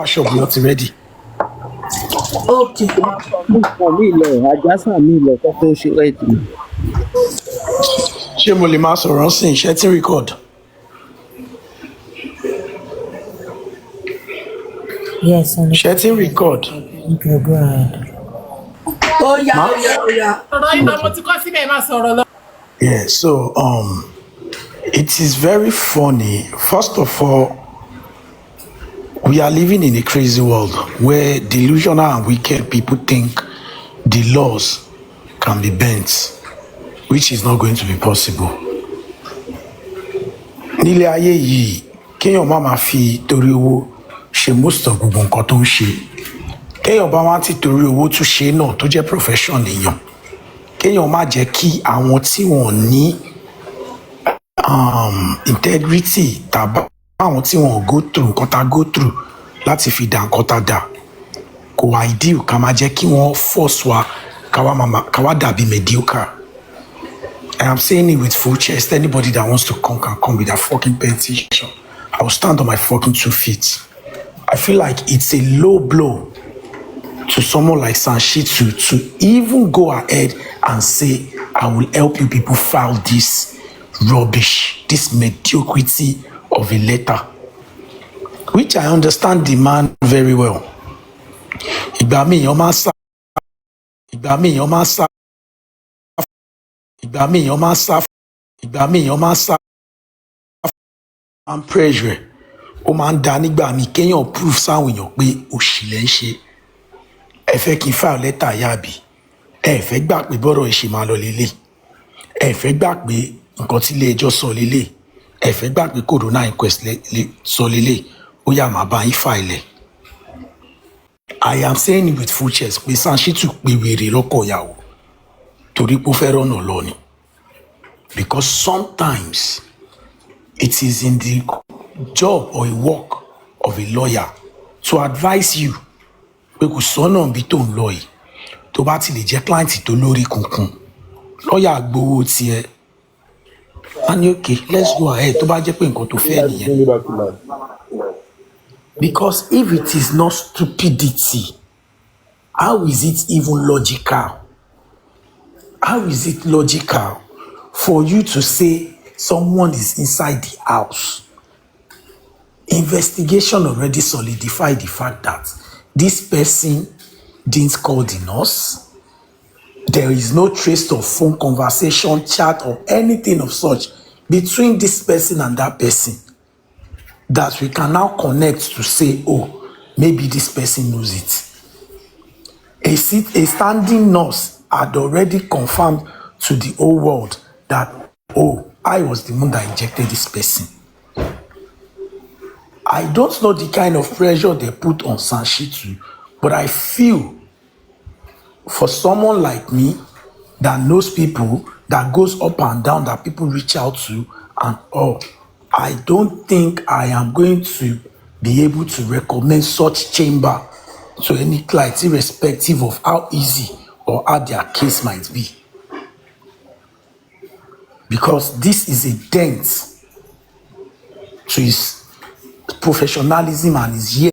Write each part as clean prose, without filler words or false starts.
Shop not ready. Okay. Ṣé mo lè máa sọ̀rọ̀ sí iṣẹ́ tí record? Yes, on Ṣé tí record? okay, go ahead. Oh yeah. Yeah, so it is very funny. First of all, we are living in a crazy world where delusional and wicked people think the laws can be bent, which is not going to be possible. Nílé ayé yìí, kéèyàn má máa fi torí owó ṣe most of gbogbo nǹkan tó ń ṣe. Kéèyàn bá wá ti torí owó tún ṣe náà tó jẹ́ profession èèyàn. Kéèyàn má jẹ́ kí àwọn tí wọ́n ní integrity tàbí àwọn tí wọ́n go through nǹkan tá go through láti fi dà nǹkan tá dà. Kò ideal ká máa jẹ́ kí wọ́n force wa ká wá dàbí mediocre. I am saying it with full chest. Anybody that wants to come can come with a fucking petition. I will stand on my fucking 2 feet. I feel like it's a low blow to someone like SAN Shittu to even go ahead and say, I will help you people file this rubbish, this mediocrity of a letter. Which I understand the man very well. Ìgbà míì èèyàn máa ń sá and pressure ó máa ń da nígbà míì kéèyàn proof sáwọn èèyàn pé òṣì lẹ̀ ń ṣe. Ẹ fẹ́ kí n file lẹ́tà yáàbí, ẹ fẹ́ gbà pé bọ́rọ̀ ìṣe máa lọ lélẹ̀, ẹ fẹ́ gbà pé nǹkan tí ilé ẹjọ́ sọ lélẹ̀, ẹ fẹ́ gbà pé corona inquest sọ lélẹ̀, ó yá máa bá yín file. I am saying it with full chest pé SAN Shittu pé wèrè lọ́kọ̀ ìyàwó torí pé ó fẹ́ rọ́nà lọ ni. Because sometimes it is in the job or a work of a lawyer to advise you pé kò sọ́nà bí tó ń lọ yìí tó bá ti lè jẹ́ client tó lórí kunkun lọ́ọ̀yà gbowó tiẹ̀ a ní okay let's go ahead tó bá jẹ́ pé nǹkan tó fẹ́ nìyẹn. Because if it is not stupidity, how is it even logical? How is it logical for you to say someone is inside the house? Investigation already solidified the fact that this person didn't call the nurse. There is no trace of phone conversation, chat, or anything of such between this person and that person that we can now connect to say, oh, maybe this person knows it. A standing nurse had already confirmed to the whole world that, oh, I was the one that injected this person. I don't know the kind of pressure they put on SAN Shittu, but I feel for someone like me that knows people, that goes up and down, that people reach out to and all, I don't think I am going to be able to recommend such chamber to any client, irrespective of how easy or how their case might be. Because this is a dent to his professionalism and his years.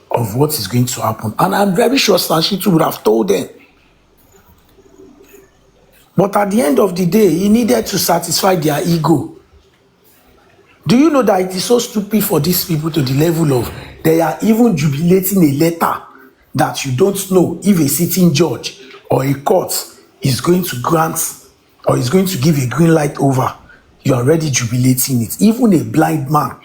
Of what is going to happen. And I'm very sure SAN Shittu would have told them. But at the end of the day, he needed to satisfy their ego. Do you know that it is so stupid for these people to the level of they are even jubilating a letter that you don't know if a sitting judge or a court is going to grant or is going to give a green light over. You're already jubilating it. Even a blind man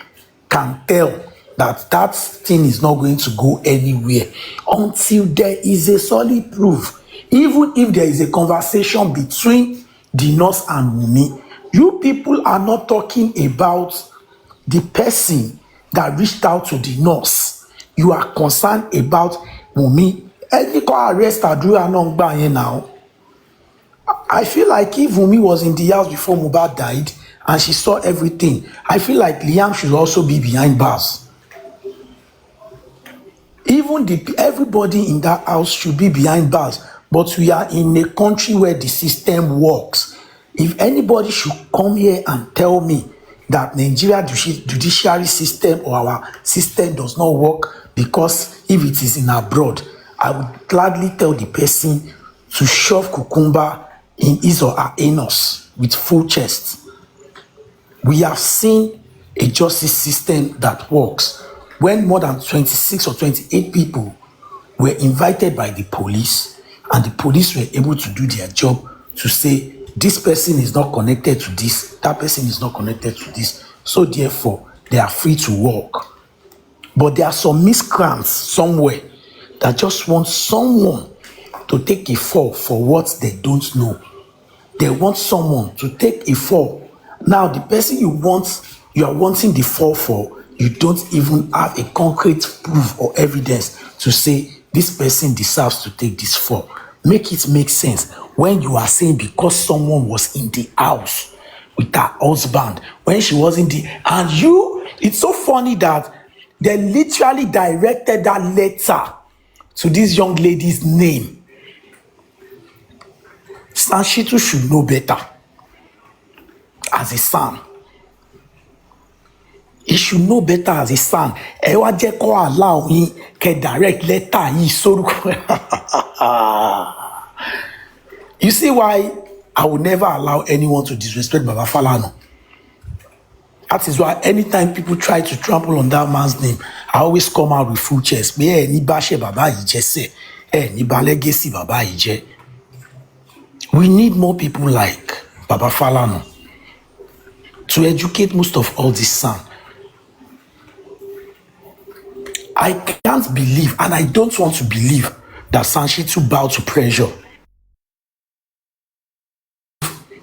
can tell that thing is not going to go anywhere until there is a solid proof. Even if there is a conversation between the nurse and Wunmi, you people are not talking about the person that reached out to the nurse. You are concerned about Wunmi. Any call arrest Adria Nongba now. I feel like if Wunmi was in the house before Mohbad died and she saw everything, I feel like Liam should also be behind bars. Even everybody in that house should be behind bars. But we are in a country where the system works. If anybody should come here and tell me that Nigeria judiciary system or our system does not work because if it is in abroad, I would gladly tell the person to shove cucumber in his or her anus with full chest. We have seen a justice system that works. When more than 26 or 28 people were invited by the police and the police were able to do their job to say, this person is not connected to this, that person is not connected to this, so therefore they are free to walk. But there are some miscreants somewhere that just want someone to take a fall for what they don't know. They want someone to take a fall. Now, the person you are wanting the fall for, you don't even have a concrete proof or evidence to say this person deserves to take this fall. Make it make sense when you are saying because someone was in the house with her husband when she wasn't there. And it's so funny that they literally directed that letter to this young lady's name. SAN Shittu should know better as a SAN. He should know better as a SAN. Ẹ wá jẹ́ kó allow yín kẹ́ direct letter yìí sórúkọ. You see why I will never allow anyone to disrespect Baba Falana. That is why anytime people try to trample on that man's name, I always come out with full chest. Ẹ ní bá ṣe bàbá yìí jẹ́ sẹ́, ẹ ní bá legacy bàbá yìí jẹ́. We need more people like Baba Falana to educate most of all this SAN. I can't believe, and I don't want to believe, that SAN Shittu bowed to pressure.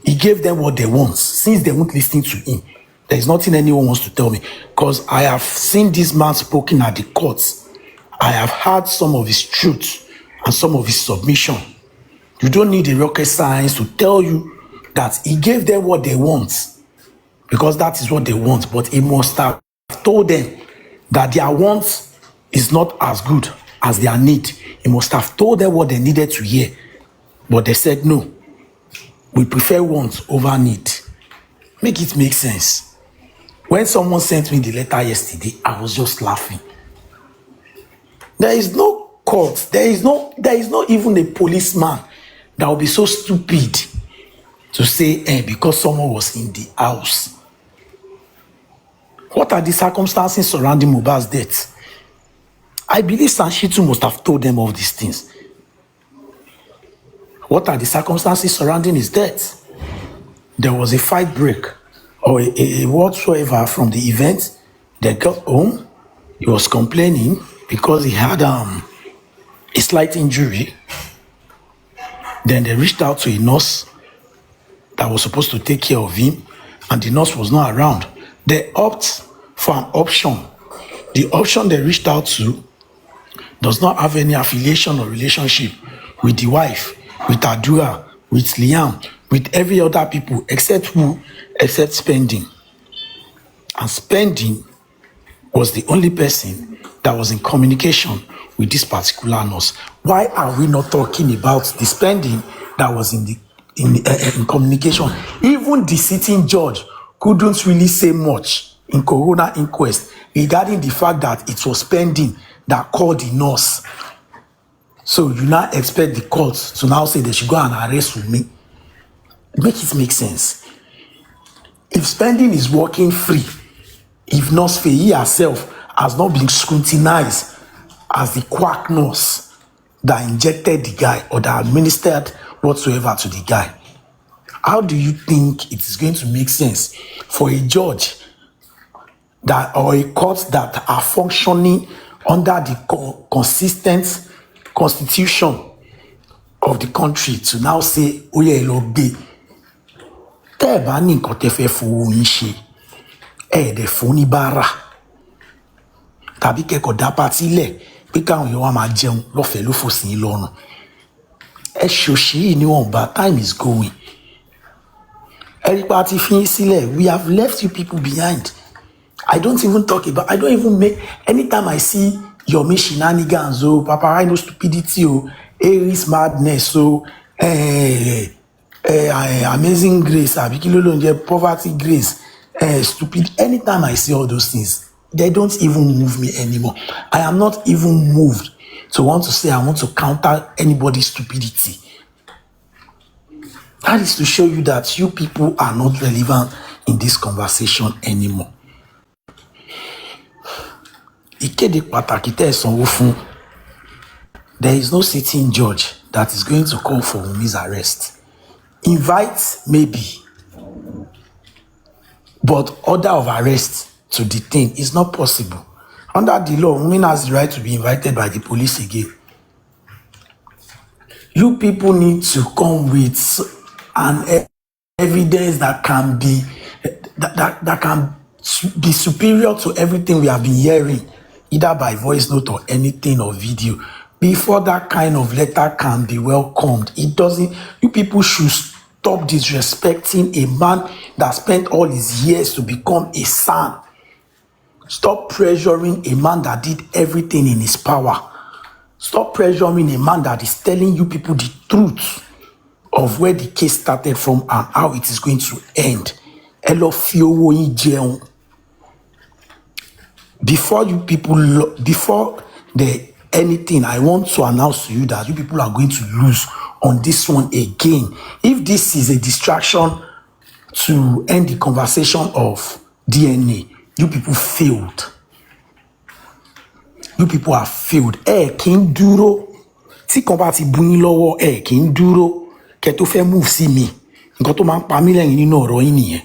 He gave them what they want, since they won't listen to him. There is nothing anyone wants to tell me, because I have seen this man spoken at the courts. I have heard some of his truth and some of his submission. You don't need a rocket science to tell you that he gave them what they want, because that is what they want. But he must have told them that their want is not as good as their need. He must have told them what they needed to hear. But they said, no, we prefer want over need. Make it make sense. When someone sent me the letter yesterday, I was just laughing. There is no court. There is not even a policeman that will be so stupid to say, because someone was in the house. What are the circumstances surrounding Mohbad's death? I believe SAN Shittu must have told them of these things. What are the circumstances surrounding his death? There was a fight break or a whatsoever from the event. They got home. He was complaining because he had a slight injury. Then they reached out to a nurse that was supposed to take care of him, and the nurse was not around. They opt for an option. The option they reached out to does not have any affiliation or relationship with the wife, with Adura, with Liam, with every other people, except who? Except Spending. And Spending was the only person that was in communication with this particular nurse. Why are we not talking about the Spending that was in communication? Even the sitting judge couldn't really say much in Corona inquest regarding the fact that it was Spending that called the nurse. So you now expect the court to now say they should go and arrest with me. Make it make sense. If Spending is working free, if Nurse Fabiyi herself has not been scrutinized as the quack nurse that injected the guy or that administered whatsoever to the guy, how do you think it is going to make sense for a judge that or a court that are functioning under the consistent constitution of the country to now say, oh yeah, lọ gbé. Tẹ́ ẹ bá ní nǹkan tẹ́ fẹ́ fowó yín ṣe, ẹ dẹ̀ fún ní báárà. Tàbí kẹ́kọ̀ọ́ dá pátí lẹ̀ pé káwọn èèyàn wá máa jẹun lọ́fẹ̀ẹ́ ló fò sí yín lọ́rùn. ẹ ṣòṣì yìí níwọ̀nba, time is going. Everybody ti fi yín sílẹ̀, we have left you people behind. I don't even make, anytime I see yomi shenanigans, Papa Rhino stupidity, Aries madness, amazing grace, poverty grace, stupid. Anytime I see all those things, they don't even move me anymore. I am not even moved to want to say I want to counter anybody's stupidity. That is to show you that you people are not relevant in this conversation anymore. Ìkéde pàtàkì tẹ́ ẹ sanwó fún. There is no sitting judge that is going to call for Wunmi's arrest. Invite, maybe, but order of arrest to detain is not possible. Under the law, Wunmi has the right to be invited by the police again. You people need to come with an evidence that can be superior to everything we have been hearing, either by voice note or anything or video, before that kind of letter can be welcomed. You people should stop disrespecting a man that spent all his years to become a SAN. Stop pressuring a man that did everything in his power. Stop pressuring a man that is telling you people the truth of where the case started from and how it is going to end. Ẹ lọ fi owó yín jẹun. Before anything, I want to announce to you that you people are going to lose on this one again. If this is a distraction to end the conversation of DNA, you people failed. You people have failed. Kí n dúró. Tí kan bá ti bú yín lọ́wọ́, kí n dúró. Kẹ́ tó fẹ́ move sí mi. Nǹkan tó máa ń pa mí lẹ́yìn nínú ọ̀rọ̀ yín nìyẹn.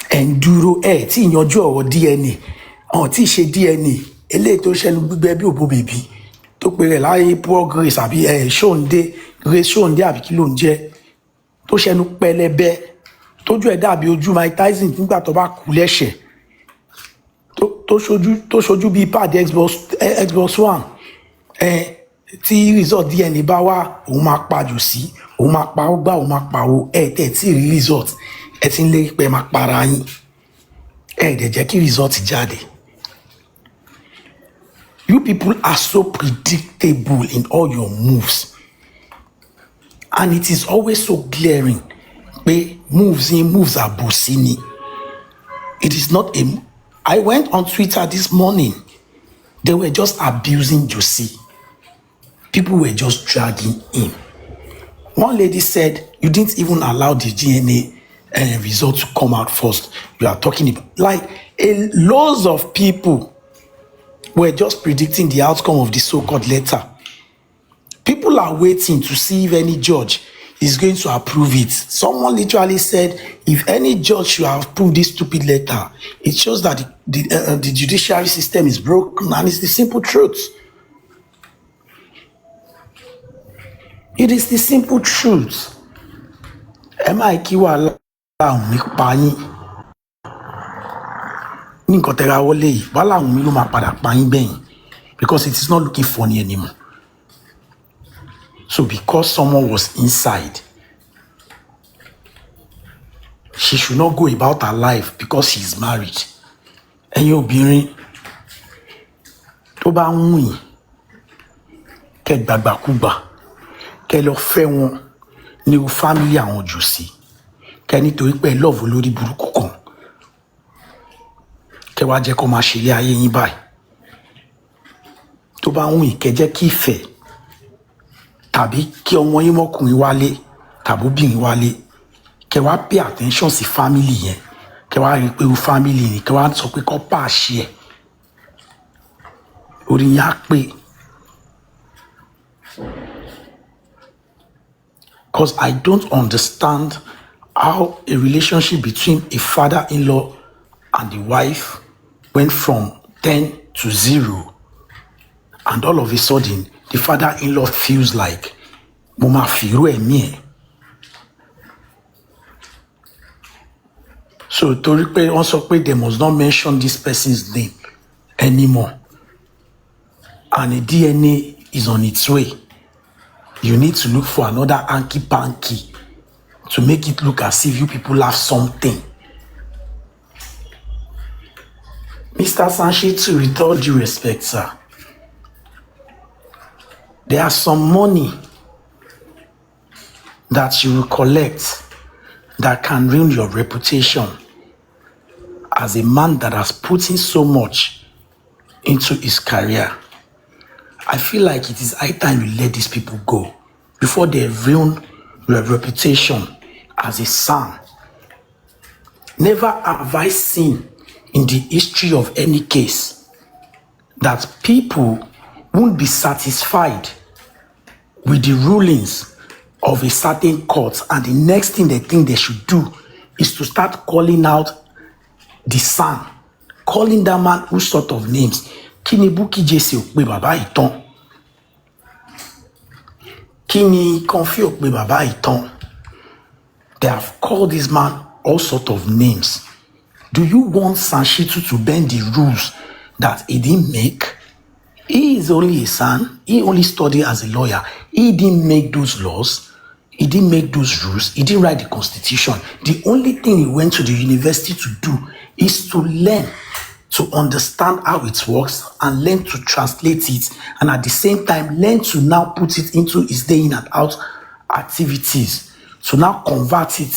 Ẹ ń dúró. Tí ìyanjú ọ̀rọ̀ DNA. Tí ṣe DNA. Eléyìí tó ṣẹnu gbígbẹ́ bí òbó bèbí. Tó pe rẹ̀ láyé poor grace àbí Ṣóǹdé. Grace Ṣóǹdé àbí kí ló ń jẹ́. Tó ṣẹnu pẹlẹbẹ. Tójú ẹ̀ dàbí ojú Mike Tyson nígbà tó bá kú lẹ́sẹ̀. Tó ṣojú bíi pad Xbox One. Tí result DNA bá wá, òun máa pàjù sí, òun máa pa ó gbá, òun máa pa ó. Tẹ̀ tí rí result, ẹ ti ń lérí pé máa para yín. Dẹ̀ jẹ́ kí result jáde. You people are so predictable in all your moves. And it is always so glaring. Pé moves àbòsí ni. It is not a... I went on Twitter this morning. They were just abusing Josie. People were just dragging him. One lady said, you didn't even allow the DNA result to come out first. You are talking about... Like, loads of people were just predicting the outcome of the so-called letter. People are waiting to see if any judge is going to approve it. Someone literally said, if any judge should approve this stupid letter, it shows that the judiciary system is broken, and it's the simple truth. It is the simple truth. Kí wàhálà Wunmi pa yín. Ní nǹkan tẹ́ra wọlé yìí, wàhálà Wunmi ló máa padà pa yín bẹ́yìn, because it is not looking funny anymore. So because someone was inside, she should not go about her life because she is married. Ẹ̀yin obìnrin tó bá ń wù yín, kẹ́ gbàgbàkúgbà, kẹ́ lọ fẹ́ wọn ní family àwọn Josie. Kẹ́ nítorí pé love lórí burúkú kan. Kẹ́ wá jẹ́ kó máa ṣe ilé ayé yín báyìí. Tó bá ń wù yín, kẹ́ jẹ́ kí ìfẹ́ tàbí kí ọmọ yín mọ́kùnrin wálé tàbí obìnrin wálé, kẹ́ wá pay attention sí family yẹn, kẹ́ wá rí pé o family ni, kẹ́ wá sọ pé kó pàṣẹ ẹ̀, orí yín á pé. Because I don't understand how a relationship between a father-in-law and the wife went from 10 to 0, and all of a sudden the father-in-law feels like mo máa fìrú ẹ̀mí ẹ̀. So torí pé wọ́n sọ pé they must not mention this person's name anymore, and the DNA is on its way. you need to look for another hanky-panky to make it look as if you people have something. Mr. SAN Shittu, with all due respect, sir, there are some money that you will collect that can ruin your reputation as a man that has put in so much into his career. I feel like it is high time you let these people go before they ruin your reputation as a SAN. Never have I seen in the history of any case that people won't be satisfied with the rulings of a certain court, and the next thing they think they should do is to start calling out the SAN, calling that man who sort of names. Kini Bukky Jesse Okpe Baba Itan? Kini Konfi Okpe Baba Itan? They have called this man all sort of names. Do you want SAN Shittu to bend the rules that he didn't make? He is only a SAN. He only studied as a lawyer. He didn't make those laws. He didn't make those rules. He didn't write the constitution. The only thing he went to the university to do is to learn, to understand how it works and learn to translate it, and at the same time learn to now put it into his day in and out activities, to now convert it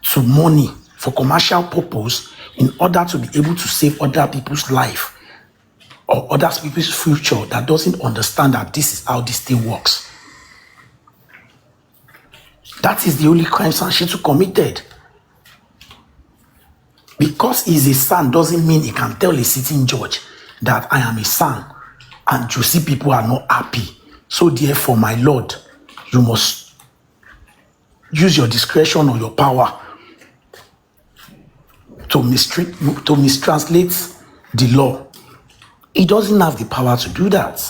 to money for commercial purpose in order to be able to save other people's life or other people's future that doesn't understand that this is how this thing works. That is the only crime SAN Shittu committed. Because he's a SAN doesn't mean he can tell a sitting judge that I am a SAN and you see people are not happy. So therefore, my lord, you must use your discretion or your power to mistranslate the law. He doesn't have the power to do that.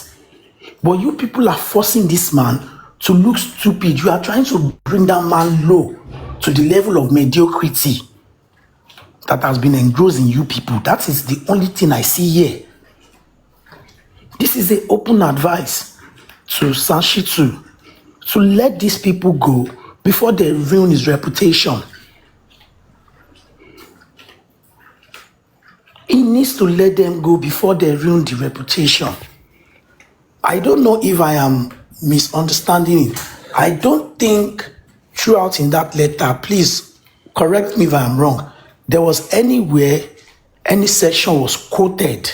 But you people are forcing this man to look stupid. You are trying to bring that man low to the level of mediocrity that has been engrossed in you people. That is the only thing I see here. This is an open advice to SAN Shittu to let these people go before they ruin his reputation. He needs to let them go before they ruin the reputation. I don't know if I am misunderstanding it. I don't think throughout in that letter, please correct me if I am wrong, there was anywhere any section was quoted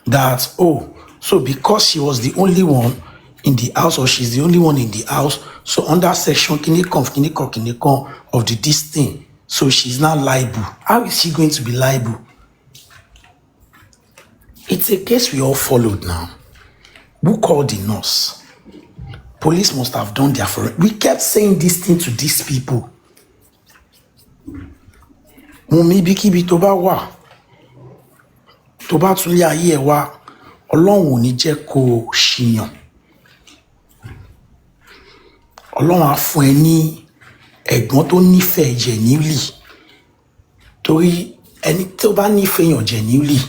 that, oh, so because she was the only one in the house or she's the only one in the house, so under section kinikon of the this thing, so she's not liable. How is she going to be liable? It's a case we all followed now. Who called the nurse? Police must have done their forensic. We kept saying this thing to these people. Mumi bikibi tó bá wà, tó bá tún lé ayé ẹ wá, Ọlọ́run ò ní jẹ́ kó ṣìyàn. Ọlọ́run á fún ẹ ní ẹ̀gbọ́n tó nífẹ̀ẹ́ genuinely. Torí ẹni tó bá nífẹ̀ẹ́ èèyàn genuinely,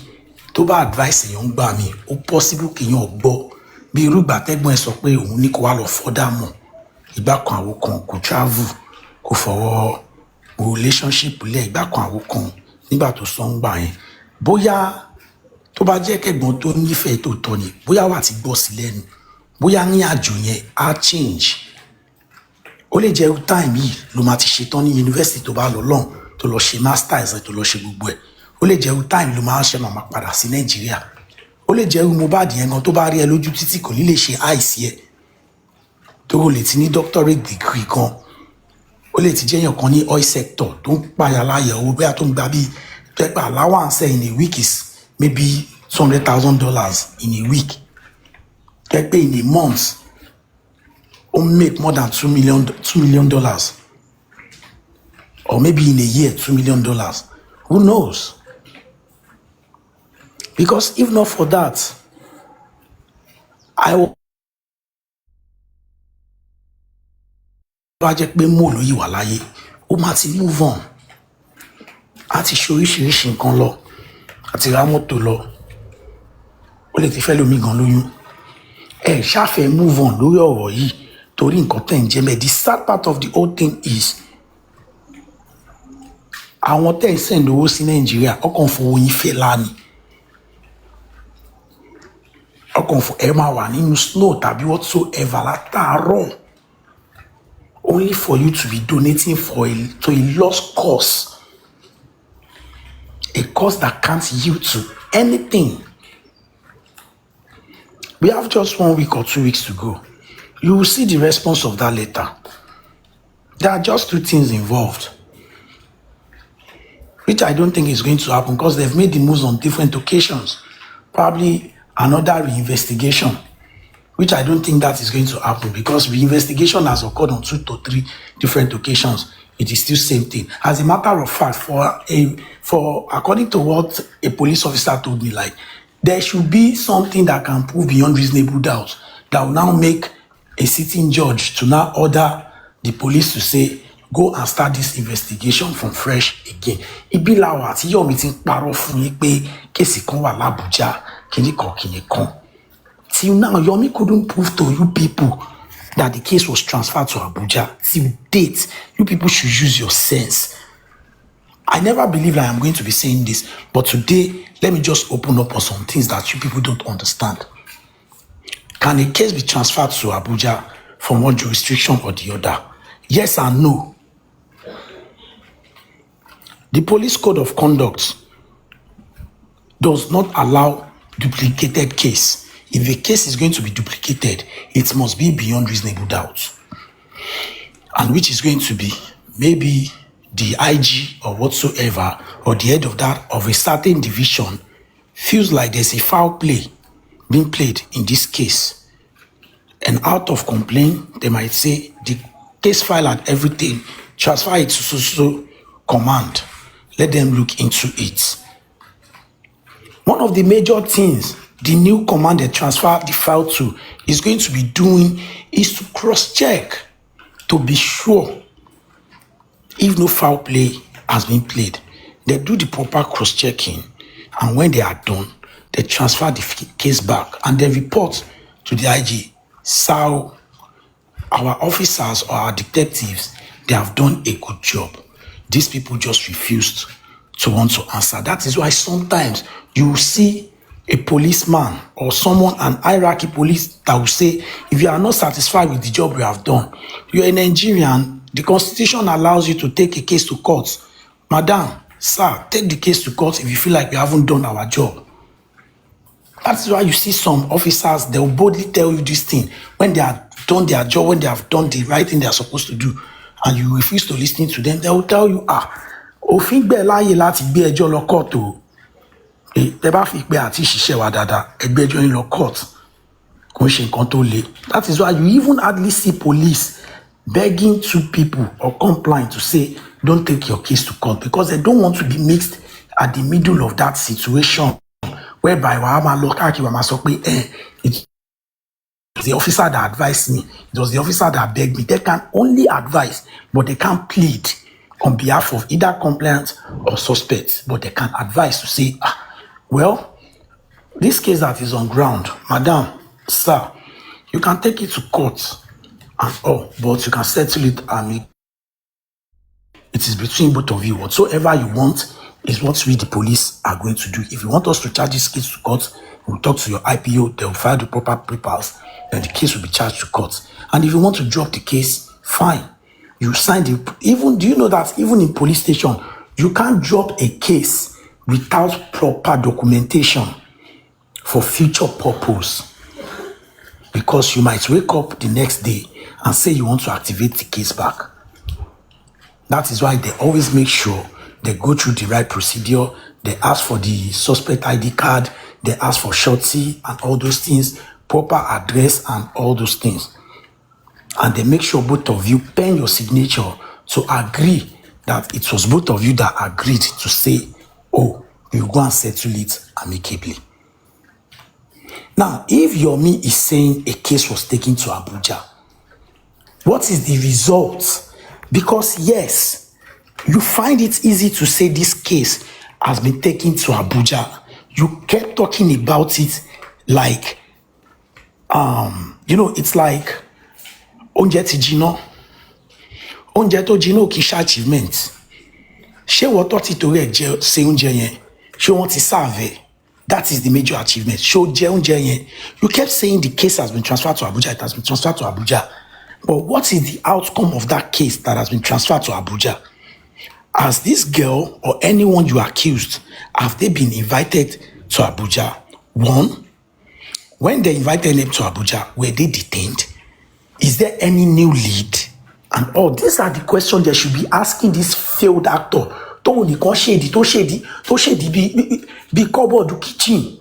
tó bá advice èèyàn gbà mí, ó possible kéèyàn gbọ́. Bí irú ìgbà tẹ́gbọ́n ẹ sọ pé òun ní kó wá lọ fọ́dà mọ̀. Ìgbà kan àwo kan kò travel, kò fọwọ́ relationship lẹ̀ ìgbà kan àwo kan nígbà tó sọ ń gbà yẹn. Bóyá tó bá jẹ́ kẹ́gbọ́n tó nífẹ̀ẹ́ tó tọ́ ni, bóyá wà ti gbọ́ sí lẹ́nu. Bóyá ní àjò yẹn á change. Ó lè jẹ́ time yìí ló máa ti ṣetán ní university tó bá lọ lọ́hùn tó lọ ṣe masters ẹ̀ tó lọ ṣe gbogbo ẹ̀. Ó lè jẹ́ time ló máa ṣe màmá padà sí Nàìjíríà. Ó lè jẹ́ Mohbad yẹn gan tó bá rí ẹ lójú títí kò ní lè ṣe àìsí ẹ̀. Tó o lè ti ní doctorate degree kan. Ó lè ti jẹ́ èèyàn kan ní oil sector tó ń pààyà láyẹ̀ owó bóyá tó ń gba bí pẹ́pẹ́ allowance in a week is maybe $200,000 in a week. Pẹ́pẹ́ in a month make more than $2 million. Or maybe in a year, $2 million. Who knows? Because if not for that, I will jẹ́ pé mo ló yìí wà láyé. Ó máa ti move on. A ti ṣe oríṣiríṣi nǹkan lọ. A ti ra mọ́tò lọ. Ó lè ti fẹ́ lómi gan lóyún. ẹ ṣàfẹ́ move on lórí ọ̀rọ̀ yìí torí nǹkan tẹ̀ ń jẹ́ mẹ́. The sad part of the whole thing is àwọn tẹ̀ ń send owó sí Nàìjíríà ọkàn fowó yín fẹ́ lánìí. Ọkàn fún ẹ máa wà nínú snow tàbí whatsoever látàárọ̀ only for you to be donating to a lost cause, a cause that can't yield to anything. We have just 1 week or 2 weeks to go. You will see the response of that letter. There are just 2 things involved, which I don't think is going to happen because they've made the moves on different occasions. Probably another reinvestigation, which I don't think that is going to happen because reinvestigation has occurred on 2 to 3 different occasions. It is still same thing. As a matter of fact, for according to what a police officer told me, like there should be something that can prove beyond reasonable doubt that will now make a sitting judge to now order the police to say, go and start this investigation from fresh again. Ibi làwa tí Yomi ti ń parọ́ fún yín pé kéèsì kan wà l'Abuja, kìnìkan. Till now, Yomi couldn't prove to you people that the case was transferred to Abuja. Till date, you people should use your sense. I never believed I am going to be saying this, but today, let me just open up on some things that you people don't understand. Can a case be transferred to Abuja from one jurisdiction or the other? Yes and no. The Police Code of Conduct does not allow duplicated case. If a case is going to be duplicated, it must be beyond reasonable doubt. And which is going to be maybe the IG or whatsoever, or the head of a certain division feels like there's a foul play being played in this case. And out of complaint, they might say the case file and everything, transfer it to so command. Let them look into it. One of the major things the new command they transfer the file to is going to be doing is to cross-check to be sure if no foul play has been played. They do the proper cross-checking, and when they are done, they transfer the case back and they report to the IG. So our officers or our detectives, they have done a good job. These people just refused to want to answer. That is why sometimes you will see a policeman or someone, an hierarchy police, that will say, if you are not satisfied with the job you have done, you're a Nigerian, the constitution allows you to take a case to court. Madam, sir, take the case to court if you feel like we haven't done our job. That's why you see some officers, they will boldly tell you this thing when they have done their job, when they have done the right thing they are supposed to do, and you refuse to listen to them. They will tell you, òfin gbà láyè láti gbé ẹjọ́ lọ court o. Tẹ́ bá fi pé àti ṣiṣẹ́ wa dáadáa, ẹ gbé ẹjọ́ yín lọ court. Kò ṣe nǹkan tó le. That is why you even hardly see police begging 2 people or complying to say, don't take your case to court, because they don't want to be mixed at the middle of that situation whereby it was the officer that advised me, it was the officer that begged me. They can only advise, but they can't plead on behalf of either complainant or suspect, but they can advise to say, well, this case that is on ground, madam, sir, you can take it to court and all, but you can settle it and it is between both of you. Whatsoever you want is what we, the police, are going to do. If you want us to charge this case to court, we'll talk to your IPO, they'll file the proper papers, then the case will be charged to court. And if you want to drop the case, fine. You sign the, even, do you know that even in police station, you can't drop a case without proper documentation for future purpose? Because you might wake up the next day and say you want to activate the case back. That is why they always make sure they go through the right procedure. They ask for the suspect ID card. They ask for shorty and all those things, proper address and all those things. And they make sure both of you pen your signature to agree that it was both of you that agreed to say, oh, you go and settle it amicably. Now, if Yomi is saying a case was taken to Abuja, what is the result? Because yes, you find it easy to say this case has been taken to Abuja. You kept talking about it like it's like oúnjẹ ti jiná. Oúnjẹ tó jiná ò kì í ṣe achievement. Ṣé wọ́n tọ́ ti torí ẹ̀ jẹ ṣe oúnjẹ yẹn? Ṣé wọ́n ti serve ẹ̀? That is the major achievement. Ṣé o jẹ oúnjẹ yẹn? You kept saying the case has been transferred to Abuja. It has been transferred to Abuja. But what is the outcome of that case that has been transferred to Abuja? Has this girl or anyone you accused, have they been invited to Abuja? One, when they invited them to Abuja, were they detained? Is there any new lead? And all these are the questions they should be asking this failed actor. Tóun nìkan ṣèdí bí cupboard kitchen.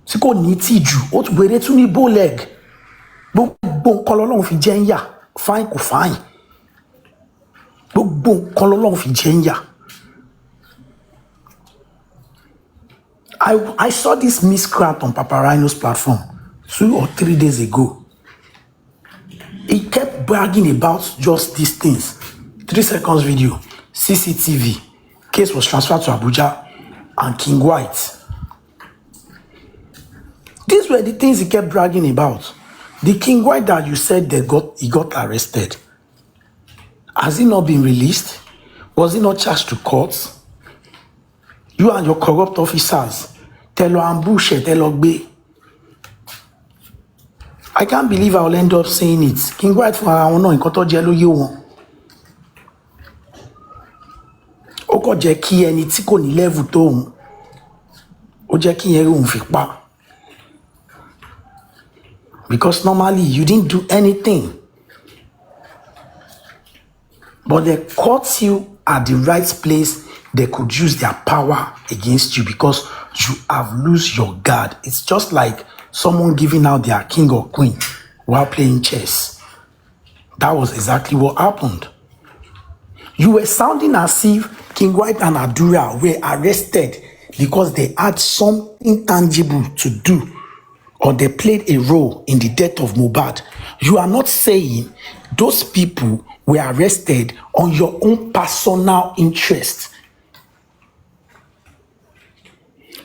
Tí kò ní tìjú, ó tún wèrè tún ní bow leg. Gbogbo nǹkan lọ́lọ́run fi jẹ́ ń yà, fine kò fine. Gbogbo nǹkan lọ́lọ́run fi jẹ́ ń yà. I saw this miscreant on Papa Rhino's platform 2 or 3 days ago. He kept bragging about just these things. 3 seconds video, CCTV, case was transferred to Abuja, and King White. These were the things he kept bragging about. The King White that you said he got arrested. Has he not been released? Was he not charged to court? You and your corrupt officers, tell ambush, tell be. I can't believe I'll end up saying it. King White for our no in koto jelo ye won. Ó kàn jẹ́ kí ẹni tí kò ní level tó òun. Ó jẹ́ kí yẹn òun fi pa. Because normally you didn't do anything. But they caught you at the right place. They could use their power against you because you have lost your guard. It's just like someone giving out their king or queen while playing chess. That was exactly what happened. You were sounding as if King White and Adura were arrested because they had something tangible to do or they played a role in the death of Mohbad. You are not saying those people were arrested on your own personal interest.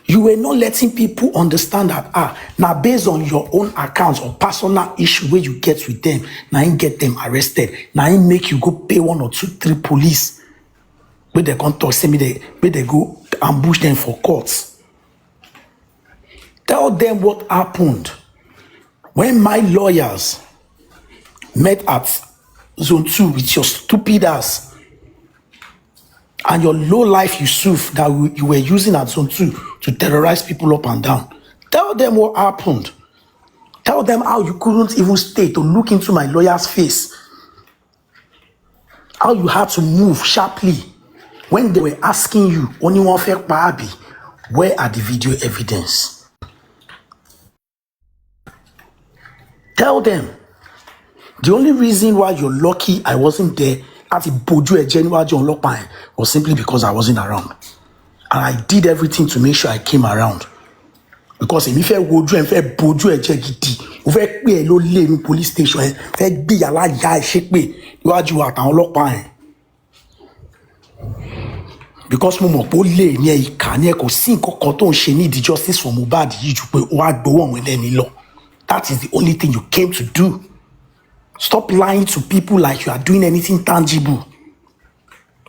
You were not letting people understand that, now based on your own accounts or personal issue where you get with them, now you get them arrested. Now you make you go pay 1 or 2, 3 police. Where they come talk, where they go ambush them for courts. Tell them what happened. When my lawyers met at Zone 2 with your stupid ass and your low-life Yusuf that you were using at Zone 2 to terrorize people up and down. Tell them what happened. Tell them how you couldn't even stay to look into my lawyer's face. How you had to move sharply when they were asking you, only one fair Babe, where are the video evidence? Tell them. The only reason why you're lucky I wasn't there at the Boju January John Lockpine was simply because I wasn't around. And I did everything to make sure I came around. Because if I would and fair Boju Ejegiti, if I pay a low lane police station, if I be a lot guy shake me, you are you at Lockpine. Because Momo Pole near Ikane ko sinko cotton she need the justice for Mohbad you what go on with any law. That is the only thing you came to do. Stop lying to people like you are doing anything tangible.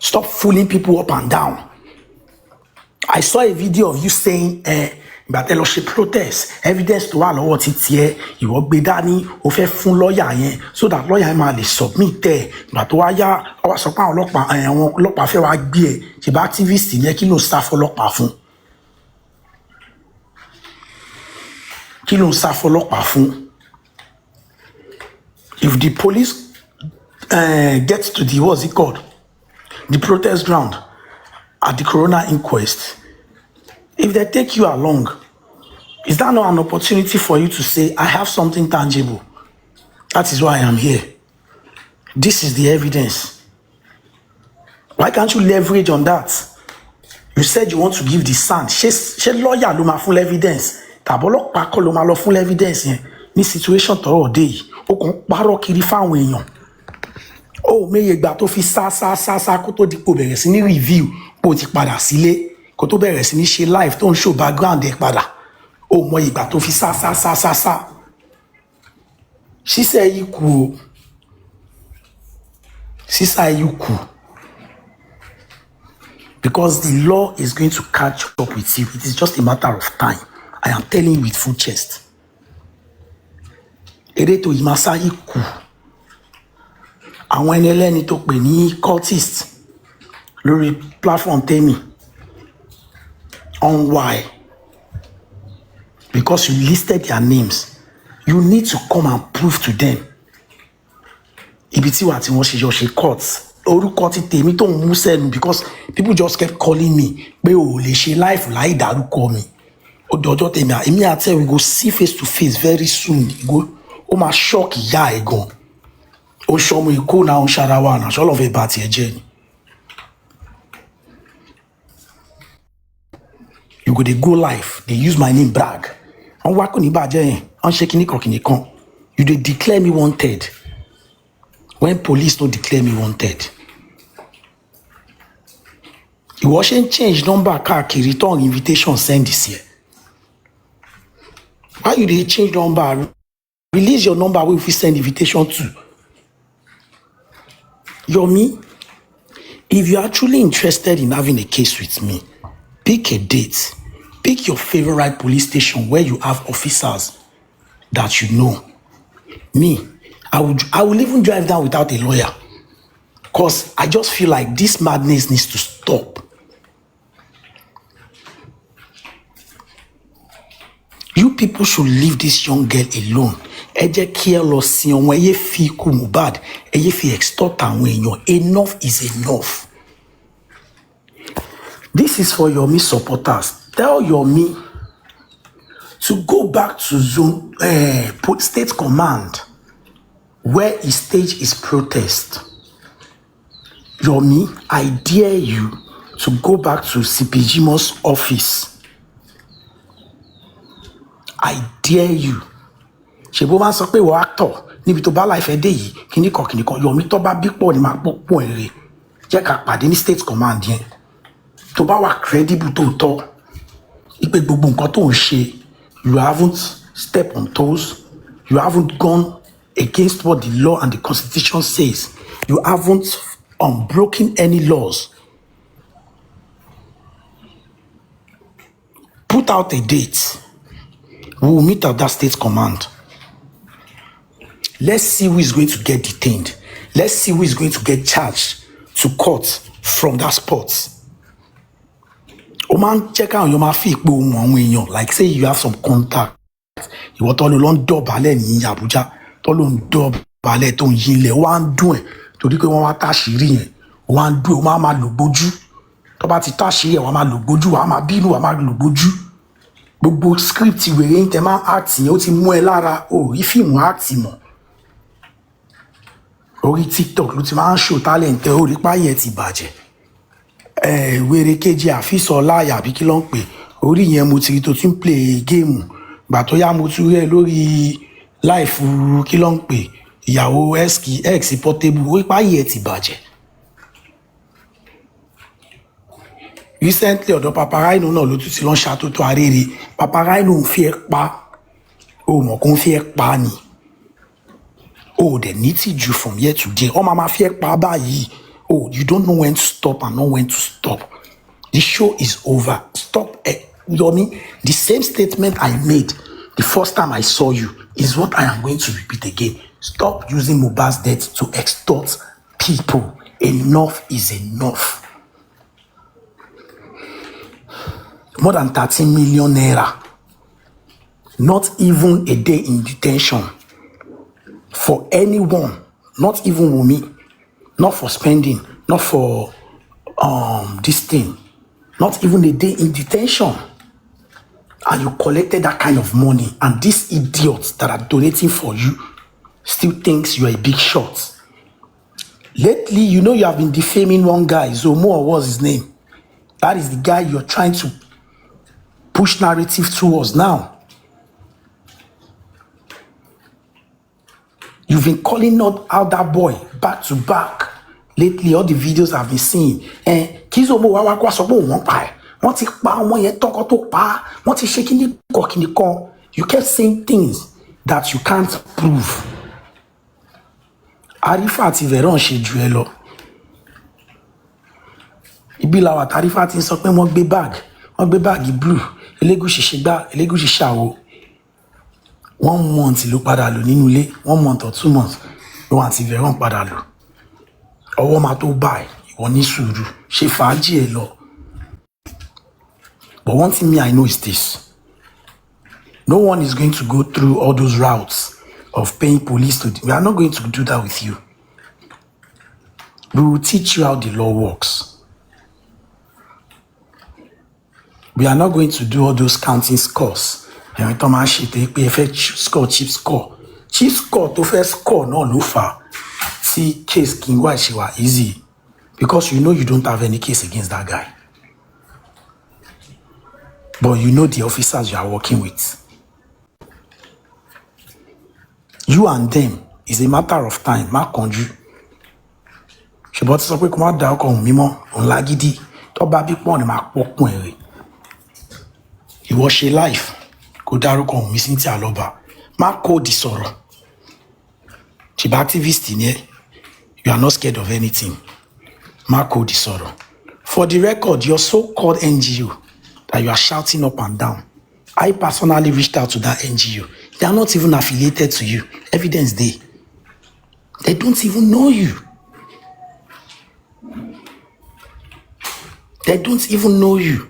Stop fooling people up and down. I saw a video of you saying, but she protest, evidence to all what it's here, you will be done, offer full lawyer, so that lawyer might submit there. But why our support lock and lock a fair beer, she activist in a kilo staff for lock parfum. Kilo staff for lock parfum. If the police gets to the, what's it called? The protest ground at the coroner inquest, if they take you along, is that not an opportunity for you to say, I have something tangible? That is why I am here. This is the evidence. Why can't you leverage on that? You said you want to give the SAN. She lawyer luma full evidence. Tabolok pa luma lo full evidence. Ni situation to all day. O kon paro kiri fáwọn èèyàn. Oh, meye ìgbà tó fi sá kó tó di kó bẹ̀rẹ̀ sí ní review bó ti padà sílé kó tó bẹ̀rẹ̀ sí ní ṣe live tó ń show background ẹ̀ padà. Oh, mọ ìgbà tó fi sá. Sísẹ́ yìí kù o. Sísá yìí kù. Because the law is going to catch up with you. It is just a matter of time. I am telling you with full chest. Eré tó yìí máa sáyé kù. Àwọn ẹni ẹlẹ́ni tó pè ní cultist lórí platform tèmi. On why? Because you listed their names. You need to come and prove to them. Ibi tí wà tí wọ́n ṣe yọ ṣe court. Orúkọ ti tèmi tó ń mú sẹ́nu because people just kept calling me pé o lè ṣe life láì dárúkọ mi. Ó dọjọ́ tèmi èmi àti ẹ̀ we go see face to face very soon. Ó máa shock ìyá ẹ̀ gan. Ó ṣọmọ Èkó náà ń ṣara wa náà ṣọlọ́ fẹ́ bá tiẹ̀ jẹ́ ni. You go dey go live dey use my name brag. Wọ́n wá Konibaje yẹn wọ́n ṣe kíní kan. You dey declare me wanted. When police no declare me wanted. Ìwọ ṣe ń change number káàkiri return invitation send this year. Why you dey change number? Release your number wey we fit send invitation to. Yomi, if you are truly interested in having a case with me, pick a date. Pick your favorite police station where you have officers that you know. Me, I will even drive down without a lawyer. Because I just feel like this madness needs to stop. You people should leave this young girl alone. Ẹ jẹ́ kí ẹ lọ sin ọmọ, ẹ yé fi ikú Mohbad, ẹ yé fi extort àwọn èèyàn. Enough is enough. This is for Yomi supporters. Tell Yomi to go back to state command where he staged his protest. Yomi, I dare you to go back to CPGMO's office. I dare you. Ṣèbó máa ń sọ pé ìwọ actor níbi tó bá láìfẹ́ dé yìí kìnnìkan Yomi tó bá bí pọ̀ ni máa pọ̀ èrè jẹ́ ká pàdé ní state command yẹn tó bá wà credible tó tọ́ ìpè gbogbo nǹkan tó ń ṣe you haven't stepped on toes, you haven't gone against what the law and the constitution says, you haven't broken any laws. Put out a date. We will meet at that state command. Let's see who is going to get detained. Let's see who is going to get charged to court from that spot. O man check out your mafi pe ohun àwọn èèyàn like say you have some contact. Ìwọ tó lọ ń dọ̀bálẹ̀ ní Abuja, tó lọ ń dọ̀bálẹ̀ tó ń yinlẹ̀, ó wá ń dùn ẹ̀ torí pé wọ́n wá táṣìírí yẹn, ó wá ń dùn ẹ̀, ó máa lò gbójú. Tó bá ti táṣìírí ẹ̀, wọ́n máa lò gbójú, wọ́n máa bínú, wọ́n máa lò gbójú. Gbogbo script wèrè ń tẹ máa act yẹn, ó ti mú ẹ lára, ó rí fíìmù act mọ́. Orí TikTok ló ti máa ń show talent ẹ, ó rí páyẹ̀ ti bàjẹ́. Wèrè kejì àfisọ láyà àbí kí ló ń pè orí yẹn mo ti rí tó ti ń play game gbà tó yá mo tún rí ẹ lórí life kí ló ń pè ìyàwó x portable ó páyẹ̀ ti bàjẹ́. Recently ọ̀dọ̀ Papa Rhino náà ló tún ti lọ ṣàtótó arére. Papa Rhino ń fi ẹ́ pa ó mọ̀ kó ń fi ẹ́ pa ni ó dẹ̀ ní tìjú from here to there ọmọ máa fi ẹ́ pa báyìí. Oh, you don't know when to stop and not when to stop. The show is over. Stop. Yomi, the same statement I made the first time I saw you is what I am going to repeat again. Stop using Mohbad's death to extort people. Enough is enough. More than 13 million naira. Not even a day in detention for anyone, not even Wunmi. Not for spending, not for this thing, not even a day in detention. And you collected that kind of money, and these idiots that are donating for you still thinks you are a big shot. Lately, you know you have been defaming one guy, Zomo, or what's his name? That is the guy you're trying to push narrative towards now. You've been calling out that boy back to back. Lately, all the videos I've been seeing. Kizomo wa kwa sọ pé wọ́n pa ẹ́. Wọ́n ti pa ọmọ yẹn tọ́kọ tó pa. Wọ́n ti ṣe kíní kan. You kept saying things that you can't prove. Arifa àti Veron ṣe ju ẹ lọ. Ibi làwọn àtàrífà ti ń sọ pé wọ́n gbé báàgì blue, Elégùṣì ṣe gbá, Elégùṣì ṣàwo. 1 month ló padà lò nínú ilé, 1 month or 2 months ló àti Veron padà lò. Ọwọ́ máa tó báyìí, ìwọ ní sùúrù, ṣe fàájì ẹ lọ. But one thing I know is this. No one is going to go through all those routes of paying police to... We are not going to do that with you. We will teach you how the law works. We are not going to do all those counting scores. Every time I shit, pay effect score, cheap score. Cheap score to first score, no lufa. See, case Kingwa Shiwa easy. Because you know you don't have any case against that guy. But you know the officers you are working with. You and them is a matter of time. Ma konju. She bought something come out there come mimo on lagidi. To baby pon ma pokun ere. Ìwọ ṣe life kò dárúkọ mi sí ti àlọ́ba má kó di sọ̀rọ̀ ṣìbá activist ni ẹ you are not scared of anything má kó di sọ̀rọ̀. For the record, your so-called NGO that you are shouting up and down, I personally reached out to that NGO. They are not even affiliated to you. Evidence they don't even know you. They don't even know you.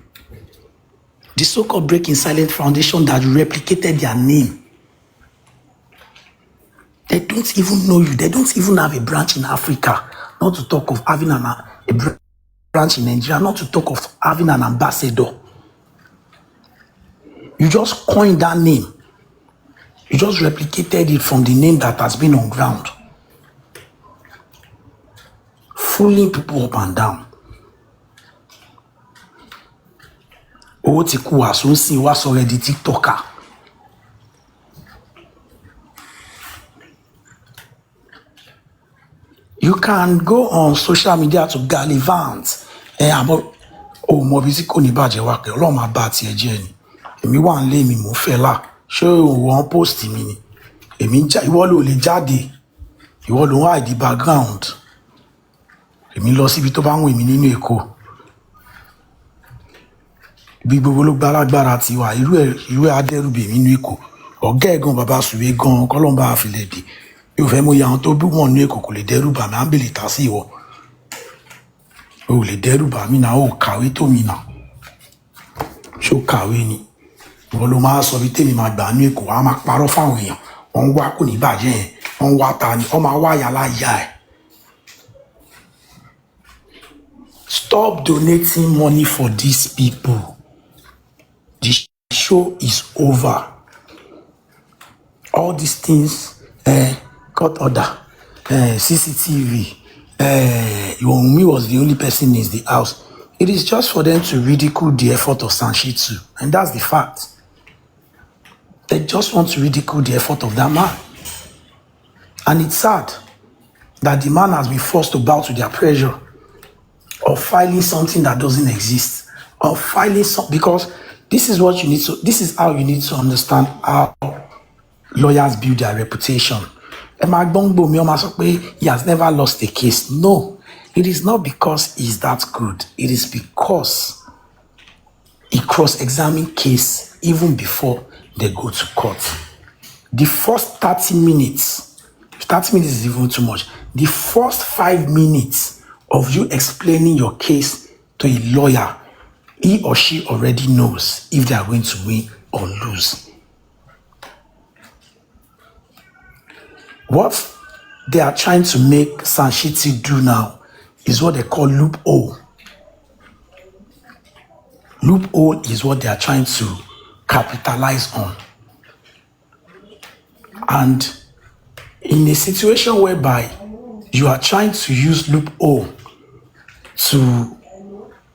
The so-called Breaking Silent Foundation that replicated their name. They don't even know you. They don't even have a branch in Africa. Not to talk of having a branch in Nigeria. Not to talk of having an ambassador. You just coined that name. You just replicated it from the name that has been on ground. Fooling people up and down. Owó ti kú àsúnsìn wá sọ̀rọ̀ di TikToker. You can go on social media to gallivant. Àmọ́ o mọ bí tí Konibaje wá pé Ọlọ́run máa bá tiẹ̀ jẹ́ ni. Èmi wà ń lé mi mò ń fẹ́ là. Ṣé wọ́n post mi ni? Ìwọ ló lè jáde. Ìwọ ló ń hide background. Èmi lọ síbi tó bá ń wè mí nínú Èkó. Bí gbogbo ló gbálágbára ti wà irú adẹ́rùbè nínú Èkó. Ọ̀gá ẹ̀gàn bàbá sùwé gan kọ́lọ́n bá àfilẹ̀ dé. Yóò fẹ́ mú ìyàwó tó bí wọ́n nínú Èkó kò lè dẹ́rùbà mí, à ń bèlè ta sí ìwọ. O lè dẹ́rùbà mí náà, o kàwé tó mi náà. Ṣé o kàwé ni? Ìwọ ló máa sọ bí tèmi máa gbà nínú Èkó, a máa parọ́ fáwọn èèyàn. Wọ́n ń wá Konibaje yẹn, wọ́n ń wá ta ni, wọ́n máa wá yàrá ìyá ẹ̀. Stop donating money for these people. The show is over. All these things, court order, CCTV, Yomi was the only person in the house. It is just for them to ridicule the effort of SAN Shittu. And that's the fact. They just want to ridicule the effort of that man. And it's sad that the man has been forced to bow to their pressure of filing something that doesn't exist. Of filing something, because this is what you need to, this is how you need to understand how lawyers build their reputation. He has never lost a case. No, it is not because he's that good. It is because he cross-examined case even before they go to court. The first 30 minutes is even too much. The first 5 minutes of you explaining your case to a lawyer, he or she already knows if they are going to win or lose. What they are trying to make SAN Shittu do now is what they call loophole. Loophole is what they are trying to capitalize on. And in a situation whereby you are trying to use loophole to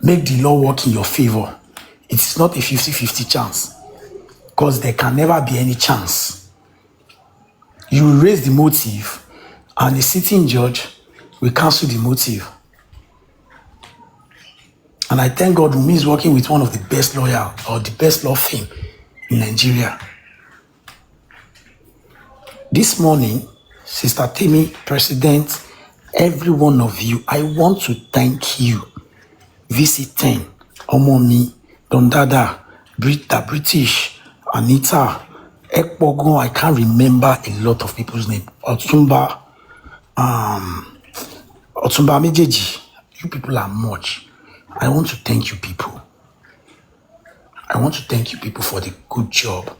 make the law work in your favor, it is not a 50-50 chance, because there can never be any chance. You will raise the motive and the sitting judge will cancel the motive. And I thank God Wunmi is working with one of the best lawyers or the best law firm in Nigeria. This morning, Sister Temi, President, every one of you, I want to thank you. VC10, Omomi, Dondada, British, Anita, Ekpogon, I can't remember a lot of people's name. Otumba Mejeji, you people are much. I want to thank you people. I want to thank you people for the good job.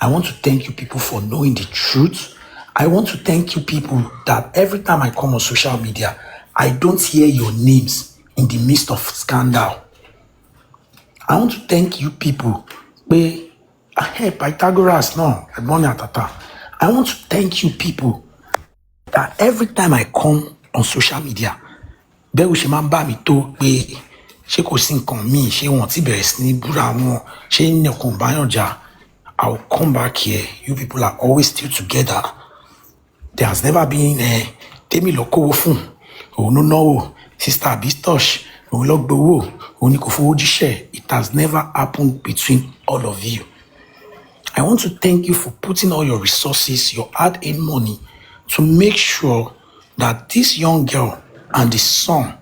I want to thank you people for knowing the truth. I want to thank you people that every time I come on social media, I don't hear your names in the midst of scandal. I want to thank you people. Hey, Pythagoras, no, I want to thank you people that every time I come on social media, bẹ́ẹ̀ ṣe máa ń bá mi tó pé ṣé kò sí nǹkan míì ṣé wọn ti bẹ̀rẹ̀ sí ní búra wọn ṣé nìkan báyọ̀ jà. I will come back here. You people are always still together. There has never been Temi lọ kówó fún òun ló náwó Sister Bistosh òun lọ gbowó òun ni kò fowó jíṣẹ́. It has never happened between all of you. I want to thank you for putting all your resources, your hard-earned money to make sure that this young girl and the son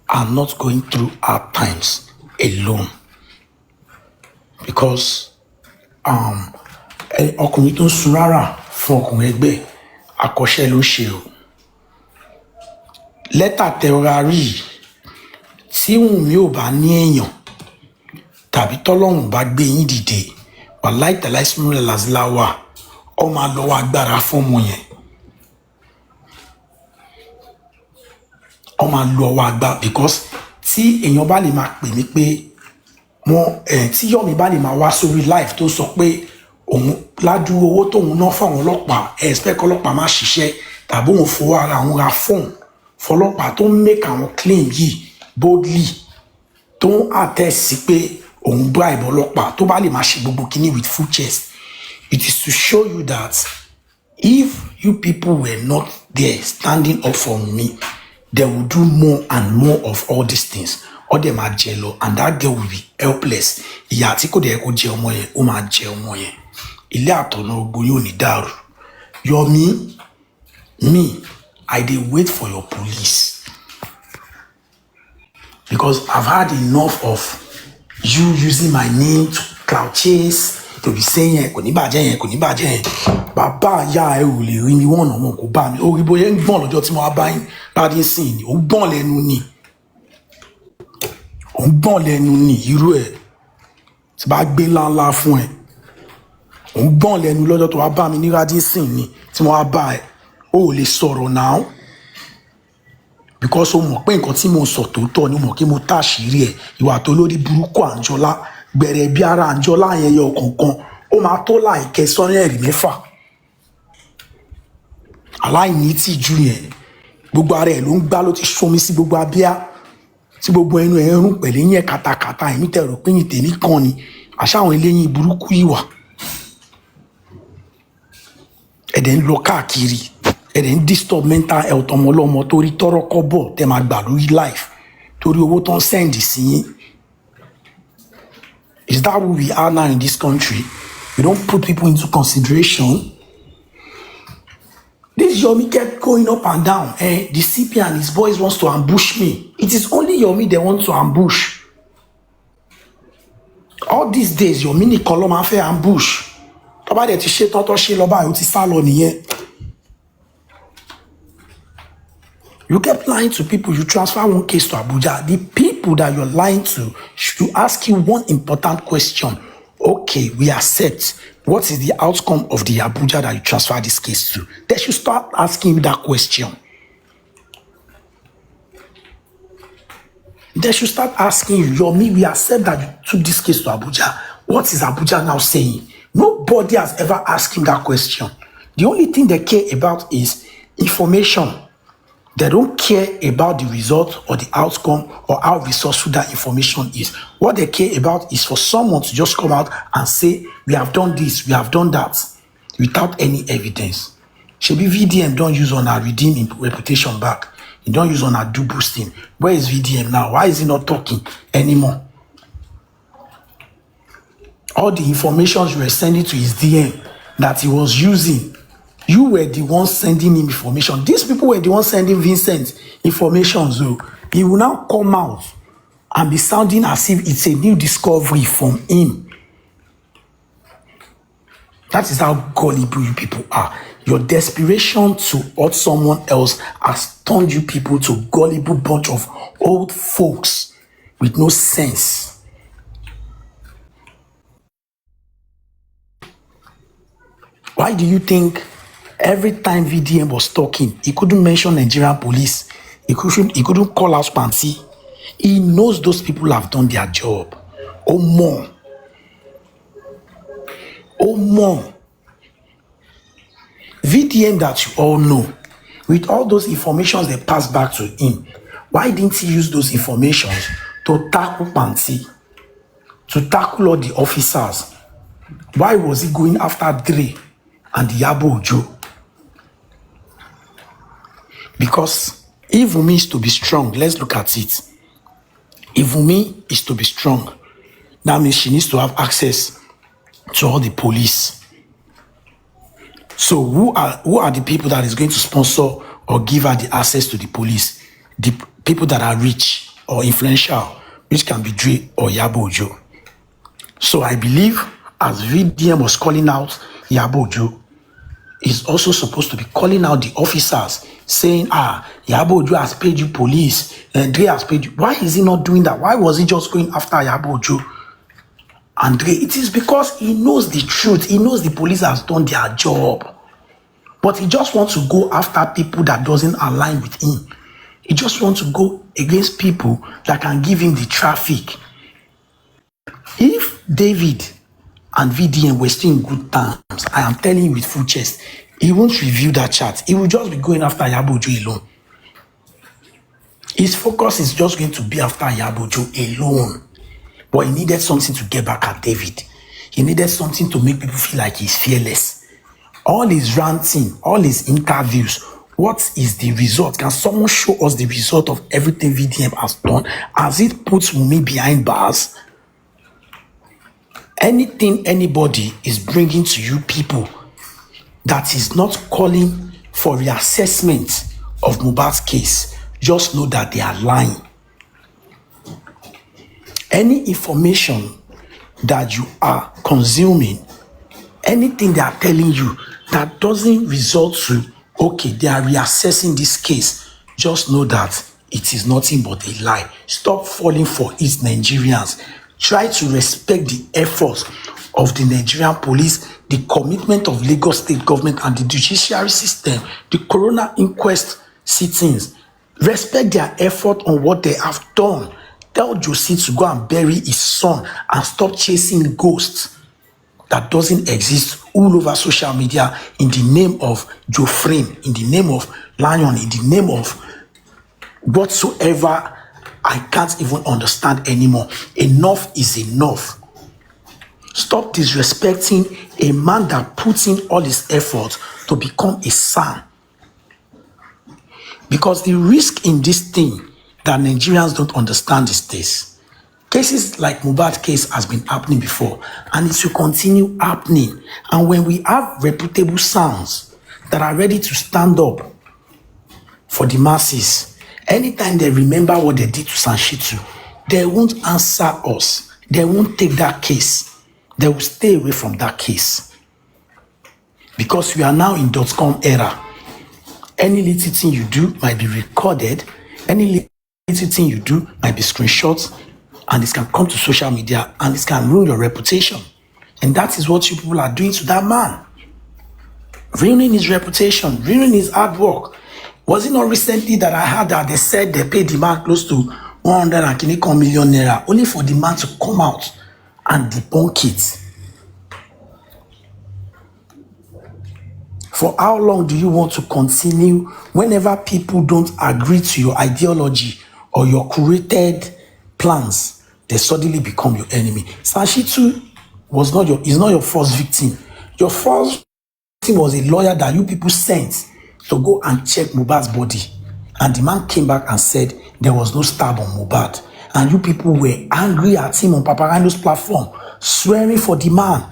are not going through hard times alone. Because ọkùnrin tó ń sun rárá fún ọkùnrin ẹgbẹ́ àkọ́ṣẹ́ ló ṣe o. Lẹ́tà tẹ́rọ̀rì tí Wùnmí ò bá ní èèyàn tàbí tọ́lọ́run bá gbé yín dìde wàláì tàláìsímúlẹ̀ làzíláwà ọ máa lọ́wọ́ agbára fọ́mọ yẹn. Ọ máa lo ọwọ́ agbára because tí èèyàn bá lè máa pè mí pé tí Yomi bá lè máa wá sórí live tó sọ pé òun ládùúgbò owó tóun ná fáwọn ọlọ́pàá expect ọlọ́pàá má ṣiṣẹ́ tàbí òun fowó ara àwọn ra fóònù fọlọ́pàá tó ń make àwọn claim yìí boldly tó ń attest sí pé òun bribe ọlọ́pàá tó bá lè máa ṣe gbogbo kíní with full chest. It is to show you that if you people were not there standing up for me, they will do more and more of all these things. Or they might jello, and that girl will be helpless. Ìyá tí kò dẹ̀ kó jẹ ọmọ yẹn, ó máa jẹ ọmọ yẹn. Ilé àtọ̀nà ogun yóò ní dàrú. Yomi, me, I dey wait for your police. Because I've had enough of you using my name to cloud chase, to be saying Konibaje yẹn. Bàbá ìyá ẹ ò lè rí mi wọ́n ọ̀nà kò bá mi. Orí bóyá ń gbọ́n lọ́jọ́ tí mo wá bá yín láti sìn ni. Ó gbọ́n lẹ́nu ni. Ó gbọ́n lẹ́nu ni irú ẹ̀ tí bá gbé ńláńlá fún ẹ. Ó gbọ́n lẹ́nu lọ́jọ́ tó wá bá mi ní rádísìn ni tí mo wá bá ẹ. Ó ò lè sọ̀rọ̀ náà. Because ó mọ̀ pé nǹkan tí mo sọ tòótọ́ ni mo kí mo táṣìírí ẹ̀. Ìwà tó lórí burúkú Àǹjọ́lá gbẹ̀rẹ̀ bí ara Àǹjọ́lá yẹn yọ kọ̀ọ̀kan. Ó máa tó láìkẹ́ sọ́yẹ́rì mẹ́fà. Aláìní tìjú yẹn. Gbogbo ara ẹ̀ ló ń gbá ló ti ṣomi sí gbogbo abíyá. Tí gbogbo ẹnu ẹ̀ ń rún pẹ̀lú yẹn katakata ẹ̀mí tẹ̀rọ pé yìí tèmi kan ni. Àṣà àwọn eléyìn burúkú ìwà. Ẹ̀dẹ̀ ń lọ káàkiri. Ẹ̀dẹ̀ ń disturb mental health ọmọ ọlọ́mọ torí tọ́rọ́ kọ́bọ̀ tẹ́ máa gbà lórí life. Torí owó tó ń send sí yín. Is that who we are now in this country? We don't put people into consideration. This Yomi kept going up and down. The CP and his boys wants to ambush me. It is only Yomi they want to ambush. All these days, Yomi nìkan ló máa ń fẹ́ ambush. Tó bá dẹ̀ ti ṣe tọ́tọ́ ṣe lọ báyìí, ó ti sá lọ nìyẹn. You kept lying to people. You transfer one case to Abuja. The people that you're lying to should ask you one important question. Okay, we accept. What is the outcome of the Abuja that you transfer this case to? They should start asking you that question. They should start asking you, Yomi, we accept that you took this case to Abuja. What is Abuja now saying? Nobody has ever asked him that question. The only thing they care about is information. They don't care about the result or the outcome or how resourceful that information is. What they care about is for someone to just come out and say, we have done this, we have done that, without any evidence. Shebi VDM don't use on our redeem reputation back. He don't use on our do boosting. Where is VDM now? Why is he not talking anymore? All the information you were sending to his DM that he was using You were the ones sending him information. These people were the ones sending Vincent information. So he will now come out and be sounding as if it's a new discovery from him. That is how gullible you people are. Your desperation to hurt someone else has turned you people to gullible bunch of old folks with no sense. Why do you think every time VDM was talking, he couldn't mention Nigerian police? He couldn't call out Panty. He knows those people have done their job. Oh, more. Oh, more. VDM that you all know, with all those informations they passed back to him, why didn't he use those informations to tackle Panty, to tackle all the officers? Why was he going after Dre and Yabo Ojo? Because if Wunmi is to be strong, let's look at it. If Wunmi is to be strong, that means she needs to have access to all the police. So who are the people that is going to sponsor or give her the access to the police? The people that are rich or influential, which can be Dre or Yabo Ojo. So I believe as VDM was calling out Yabo Ojo, is also supposed to be calling out the officers, saying, Yabo Ojo has paid you police, and Dre has paid you. Why is he not doing that? Why was he just going after Yabo Ojo and Dre? It is because he knows the truth. He knows the police has done their job. But he just wants to go after people that doesn't align with him. He just wants to go against people that can give him the traffic. If David and VDM were still in good terms, I am telling you with full chest, he won't review that chat. He will just be going after Yabo Ojo alone. His focus is just going to be after Yabo Ojo alone. But he needed something to get back at David. He needed something to make people feel like he's fearless. All his ranting, all his interviews, what is the result? Can someone show us the result of everything VDM has done? Has it put Wunmi behind bars? Anything anybody is bringing to you people that is not calling for reassessment of Mohbad's case, just know that they are lying. Any information that you are consuming, anything they are telling you that doesn't result to, okay, they are reassessing this case, just know that it is nothing but a lie. Stop falling for it, Nigerians. Try to respect the efforts of the Nigerian police, the commitment of Lagos state government and the judiciary system, the coroner inquest sittings. Respect their effort on what they have done. Tell Josie to go and bury his son and stop chasing ghosts that doesn't exist all over social media in the name of Joe Frame, in the name of Lion, in the name of whatsoever I can't even understand anymore. Enough is enough. Stop disrespecting a man that puts in all his effort to become a SAN. Because the risk in this thing that Nigerians don't understand is this. Cases like Mohbad case has been happening before, and it will continue happening. And when we have reputable SANs that are ready to stand up for the masses, anytime they remember what they did to SAN Shittu, they won't answer us. They won't take that case. They will stay away from that case. Because we are now in .com era. Any little thing you do might be recorded. Any little thing you do might be screenshots. And this can come to social media and this can ruin your reputation. And that is what you people are doing to that man. Ruining his reputation, ruining his hard work. Was it not recently that I heard that they said they paid the man close to 100 and million naira only for the man to come out and debunk it? For how long do you want to continue whenever people don't agree to your ideology or your curated plans, they suddenly become your enemy? SAN Shittu is not your first victim. Your first victim was a lawyer that you people sent to go and check Mohbad's body. And the man came back and said there was no stab on Mohbad. And you people were angry at him on Paparando's platform. swearing for the man.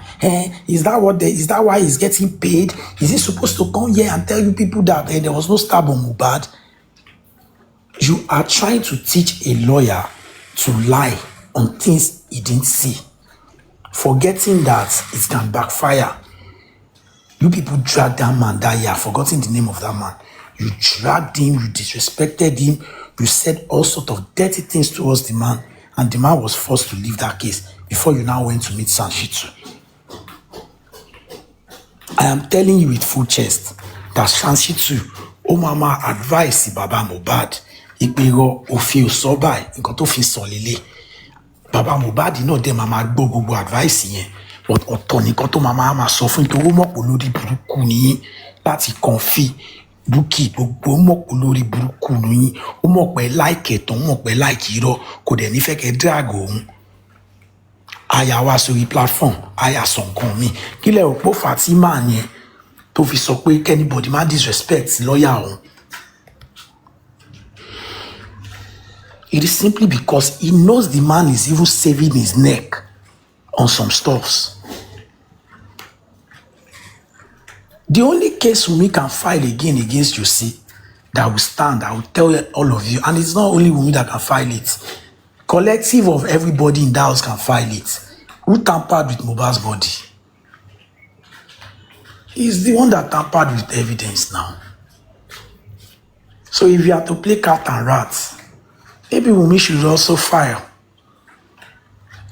Is that why he's getting paid? Is he supposed to come here and tell you people that there was no stab on Mohbad? You are trying to teach a lawyer to lie on things he didn't see, forgetting that it can backfire. You people dragged that man that year, forgetting the name of that man. You dragged him, you disrespected him, you said all sorts of dirty things towards the man, and the man was forced to leave that case before you now went to meet SAN Shittu. I am telling you with full chest that SAN Shittu, Mama advice Baba Mohbad, ìpèrò òfin sọ báyìí, nǹkan tó fi sọ lélẹ̀. Baba Mohbad náà dé máa gbọ́ gbogbo advice yẹn, but ọ̀tọ̀ nìkan tó máa sọ fún nítorí ó mọ̀ pé lórí burúkú nìyí láti kàn fi Bukky gbogbo ó mọ̀ pé lórí burúkú nìyí, ó mọ̀ pé láìkẹ̀ tó mọ̀ pé láìkì irọ́ kò dẹ̀ nífẹ̀ẹ́ kẹ́ drag òun. Aya wá sórí platform, aya sọ nǹkan mi. Kí lẹ rò pé Fatima yẹn tó fi sọ pé anybody má disrespect lọ́yà òun? It is simply because he knows the man is even saving his neck on some stuffs. The only case Wunmi can file again against Josie that will stand, I will tell all of you, and it's not only Wunmi that can file it. Collective of everybody in that house can file it. Who tampered with Mohbad's body? He's the one that tampered with evidence now. So if you have to play cat and rat, maybe Wunmi should also file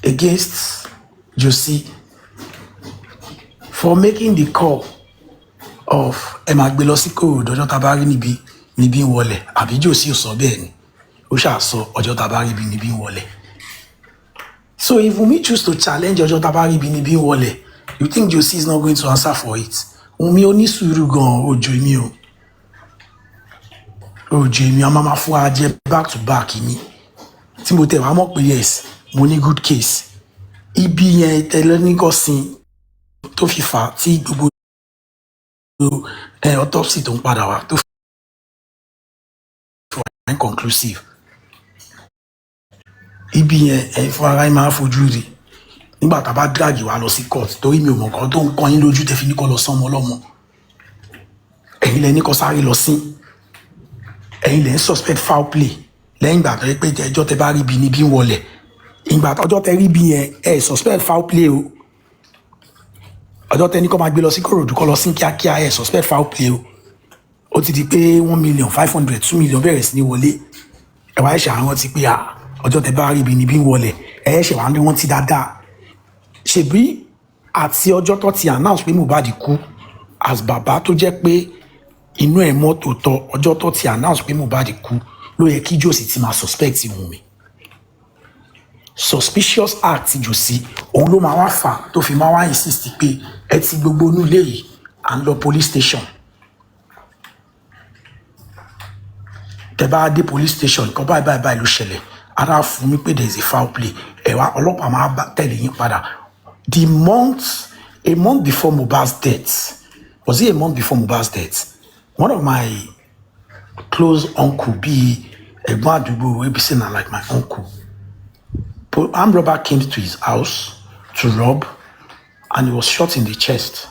against Josie for making the call of Emagbelosiko Ọjọ́ Tabari níbi wọlé. Àbí Josie ò sọ bẹ́ẹ̀ ni. Ó ṣáà sọ Ọjọ́ Tabari níbi wọlé. So if Wunmi choose to challenge Ọjọ́ Tabari níbi wọlé, you think Josie is not going to answer for it? Wunmi ó ní sùúrù gan ojo mi o. Ojo mi a máa fún ajẹ back to back ni. Tí mo tẹ̀ wá mọ̀ pé yes, mo ní good case. Ibi yẹn tẹ́lẹ̀ ní kọ́sìn tó fi fà tí gbogbo autopsy tó ń padà wá tó fi wà inconclusive. Ibi yẹn fún ara yín máa fojú rí nígbà tá a bá drag wá lọ sí court torí mi ò mọ̀ nǹkan tó ń kọ́ yín lójú tẹ́ fi ní kó lọ sán ọmọ ọlọ́mọ. Ẹ̀yin lẹ ní kó sáré lọ sí. Ẹ̀yin lẹ ń suspect foul play lẹ́yìn ìgbà tó yẹ pé ẹjọ́ tẹ bá rí ibi níbí wọlé. Ìgbà ọjọ́ tẹ rí ibi yẹn suspect foul play o. Ọjọ́ tẹ ní kó máa gbé lọ sí Kòròdú kó lọ sí kíákíá suspect foul play o. Ó ti di pé 1,500,000 2 million bẹ̀rẹ̀ sí ní wọlé. Ẹ wá ẹ̀ṣẹ̀ àwọn ti pé ọjọ́ tẹ bá rí ibi níbí wọlé ẹ̀ṣẹ̀ wá ní wọ́n ti dáadáa. Ṣèbí àti ọjọ́ tó ti announce pé Mohbad kú as bàbá tó jẹ́ pé inú ẹ̀ mọ́ tòótọ́ ọjọ́ tó ti announce pé Mohbad kú ló yẹ kí Josie ti máa suspect Wunmi. Suspicious act Josie òun ló máa wá fà tó fi máa wá insist pé ẹ ti gbogbo inú ilé yìí à ń lọ police station. Tẹ bá dé police station nǹkan báyìí ló ṣẹlẹ̀ ara fún mi pé there is a foul play ẹ wá ọlọ́pàá máa tẹ̀lé yín padà. A month before Mohbad's death, was it a month before Mohbad's death? One of my close uncle be ẹ̀gbọ́n àdúgbò wey be say na like my uncle. Armed robber came to his house to rob and he was shot in the chest.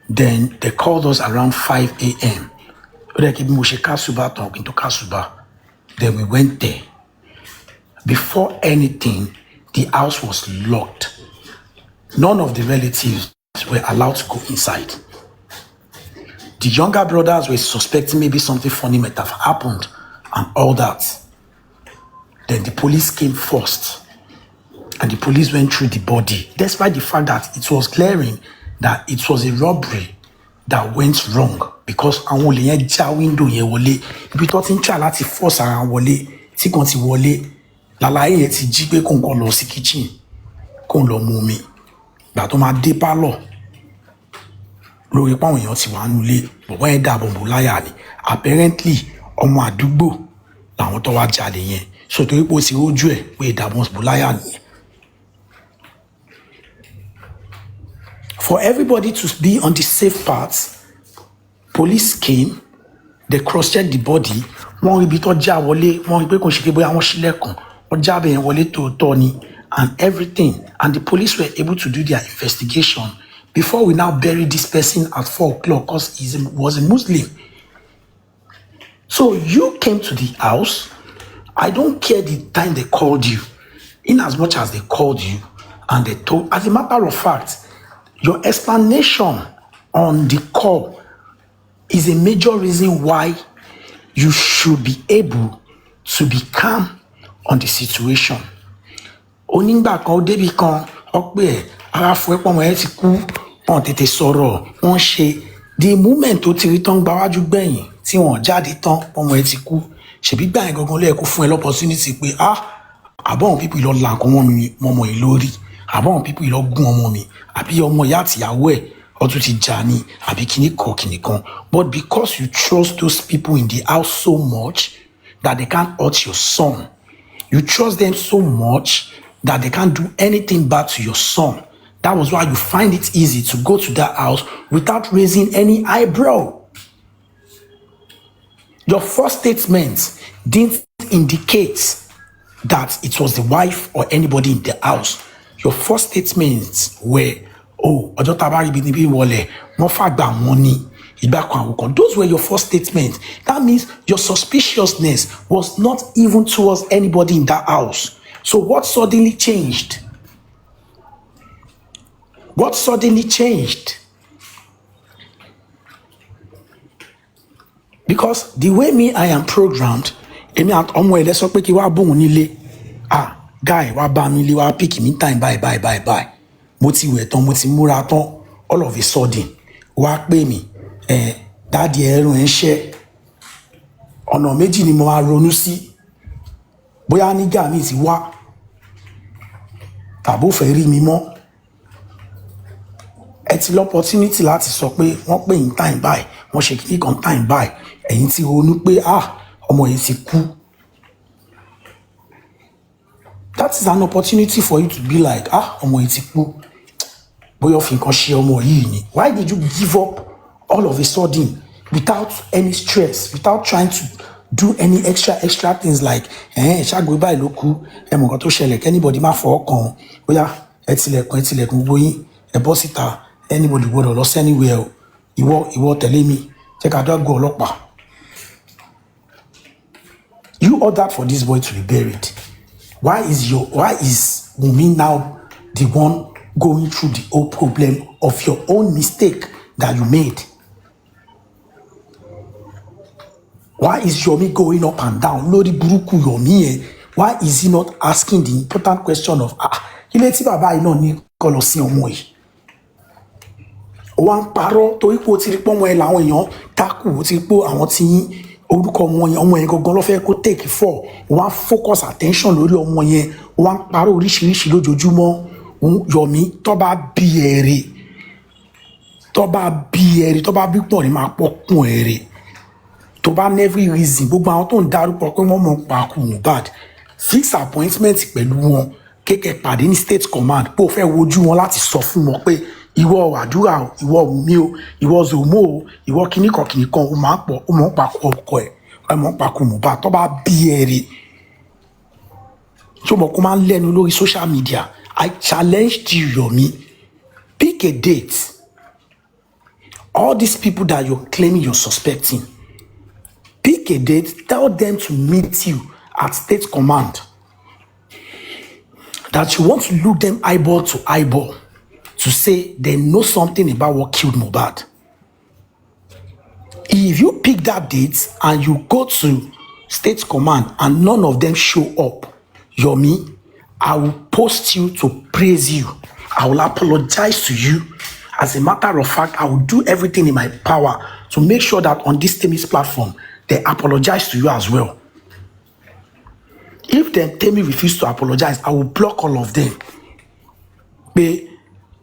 Then they called us around 5 a.m. Then we went there. Before anything, the house was locked. None of the relatives were allowed to go inside. The younger brothers were suspecting maybe something funny might have happened and all that. Then the police came first and the police went through the body, despite the fact that it was glaring that it was a robbery that went wrong because àwọn olè yẹn já window yẹn wọlé ibi tó ti ń try láti force ara wọlé tí kan ti wọlé lálàyé yẹn ti jí pé kó nǹkan lọ sí kitchen kó ń lọ mu omi ìgbà tó máa dé pálọ̀ lórí páwọn èèyàn ti wà nulẹ̀ bọ̀bọ́ yẹn dà bọ̀bọ̀ láyà ni apparently ọmọ àdúgbò làwọn tó wá jalè yẹn so torí pé ó ti rójú ẹ̀ pé ìdààmú bọ̀ láyà nìyẹn. For everybody to be on the safe path, police came, they cross-checked the body, wọ́n rí ibi tó já wọlé, wọ́n rí pé kò ṣe pé bóyá wọ́n ṣílẹ̀kùn, wọ́n já bẹ̀yẹn wọlé tòótọ́ ni, and everything, and the police were able to do their investigation before we now bury this person at 4 o'clock because he was a Muslim. So you came to the house. I don't care the time they called you, in as much as they called you and they told, as a matter of fact, your explanation on the call is a major reason why you should be able to be calm on the situation. Onígbà kan ó débì kan ọpẹ́ ẹ̀ ara fún ẹ̀pọ̀ ọmọ ẹ̀ ti kú wọn tètè sọ̀rọ̀ wọ́n ṣe the moment tó ti rí tán gbáwájú gbẹ̀yìn tí wọ́n jáde tán ọmọ ẹ̀ ti kú ṣèbí gbà yẹn gangan lẹ́ẹ̀kú fún ẹ l'opportunity pé àbọ̀wọ̀n pípì lọ là nǹkan mọ́mọ́ yìí lórí àbọ̀wọ̀n pípì lọ gún ọmọ mi àbí ọmọ ìyá àtìyàwó ẹ̀ ọtún ti jà ní àbí kíní kan but because you trust those people in the house so much that they can't hurt your son, you trust them so much that they can't do anything bad to your son. That was why you find it easy to go to that house without raising any eyebrow. Your first statement didn't indicate that it was the wife or anybody in the house. Your first statements were, ọjọ́ tá a bá rí ibi níbí wọlé, wọ́n fàgbà wọn ní ìgbà kan àwọn kan. Those were your first statements. That means your suspiciousness was not even towards anybody in that house. So what suddenly changed? What suddenly changed? Because the way I am programmed, èmi àti ọmọ ẹ̀ lẹ́sọ pé kí wá bóun nílé. Guy, wá bá mi lé, wá pick me time, bye. Mo ti wẹ̀ tán, mo ti múra tán, all of a sudden, wá pè mí, dáàdi ẹ̀rùn ẹ̀ ń ṣẹ́. Ọ̀nà méjì ni mo máa ronú sí. Bóyá nígbà mi ti wá, tàbó fẹ́ rí mi mọ́. Ẹ ti l'opportunity láti sọ pé wọ́n pè yín time báyìí, wọ́n ṣe kíní kan time báyìí. Ẹ̀yin ti ronú pé ọmọ yìí ti kú. That is an opportunity for you to be like, ọmọ yìí ti kú. Bóyá fi nǹkan ṣe ọmọ yìí ni. Why did you give up all of a sudden without any stress, without trying to do any extra things like ṣáàgbé báyìí ló kú, ẹ mọ̀ nǹkan tó ṣẹlẹ̀ kí anybody má fọwọ́ kàn. Bóyá ẹ tilẹ̀kùn gbogbo yín, ẹ bọ́ síta, anybody gbọ́dọ̀ lọ sí anywhere o. Ìwọ tẹ̀lé mi, jẹ́ ká dọ́gbọ̀ ọlọ́pàá. You ordered for this boy to be buried. Why is Wunmi now the one going through the whole problem of your own mistake that you made? Why is Yomi going up and down? Lórí burúkú Yomi why is he not asking the important question of ilé tí bàbá yìí náà ní kó lọ sí ọmọ yìí? Ó wá ń parọ́ torí pé ó ti rí pé ọmọ ẹ̀ làwọn èèyàn takù, ó ti rí pé àwọn tí orúkọ ọmọ yẹn gangan ló fẹ́ kó take for. Ó wá focus attention lórí ọmọ yẹn, ó wá ń parọ́ oríṣiríṣi lójoojúmọ́. Yomi tó bá bí ẹ̀rẹ̀, tó bá bí pọ̀ ní máa pọ̀ kún ẹ̀rẹ̀. Tó bá every reason gbogbo àwọn tó ń dárúkọ pé wọ́n mọ̀ pa kú Mohbad, fix appointment pẹ̀lú wọn, kékè pàdé ní state command pé ó fẹ́ wojú wọn láti sọ fún wọn pé ìwọ àdúrà o, ìwọ Wunmi o, ìwọ Zomo o, ìwọ kìnnìkan ó mọ̀ pa kú ọkọ ẹ̀, ẹ mọ̀ pa kú Mohbad. Tó bá bí ẹ̀rẹ̀ tó mọ̀ kó máa ń lẹ́nu lórí social media. I challenged you, Yomi. Pick a date. All these people that you're claiming you're suspecting, pick a date, tell them to meet you at state command. That you want to look them eyeball to eyeball to say they know something about what killed Mohbad. If you pick that date and you go to state command and none of them show up, Yomi, I will post you to praise you. I will apologize to you. As a matter of fact, I will do everything in my power to make sure that on this Temi's platform, they apologize to you as well. If then Temi refuse to apologize, I will block all of them. Pé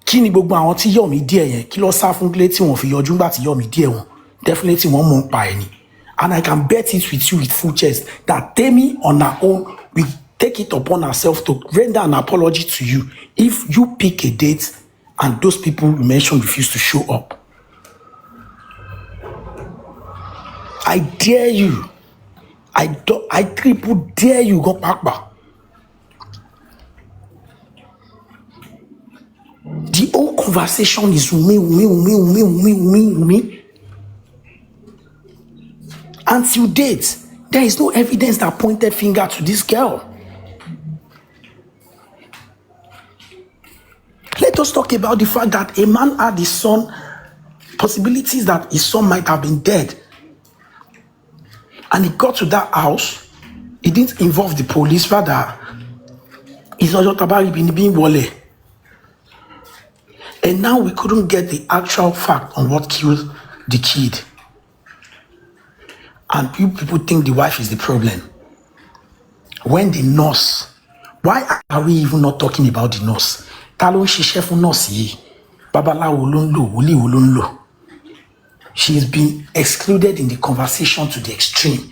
kí ni gbogbo àwọn tí Yomi díẹ̀ yẹn kí ló sá fún kílé tí wọ́n fi yọjú ńgbà tí Yomi díẹ̀ wọn definitely wọ́n mọ̀ ń pa ẹ̀ ni. And I can bet it with you with full chest that Temi on her own will take it upon herself to render an apology to you if you pick a date and those people you mentioned refuse to show up. I dare you. I triple dare you go back. The whole conversation is Wumi. Until date, there is no evidence that pointed finger to this girl. Let us talk about the fact that a man had his son, possibilities that his son might have been dead. And he got to that house, he didn't involve the police, rather, it's not just about being wole. And now we couldn't get the actual fact on what killed the kid. And people think the wife is the problem. When the nurse, why are we even not talking about the nurse? Ta ló ń ṣiṣẹ́ fún nurse yìí? Babaláwo ló ń lò, wòlíì wo ló ń lò? She has been excluded in the conversation to the extreme.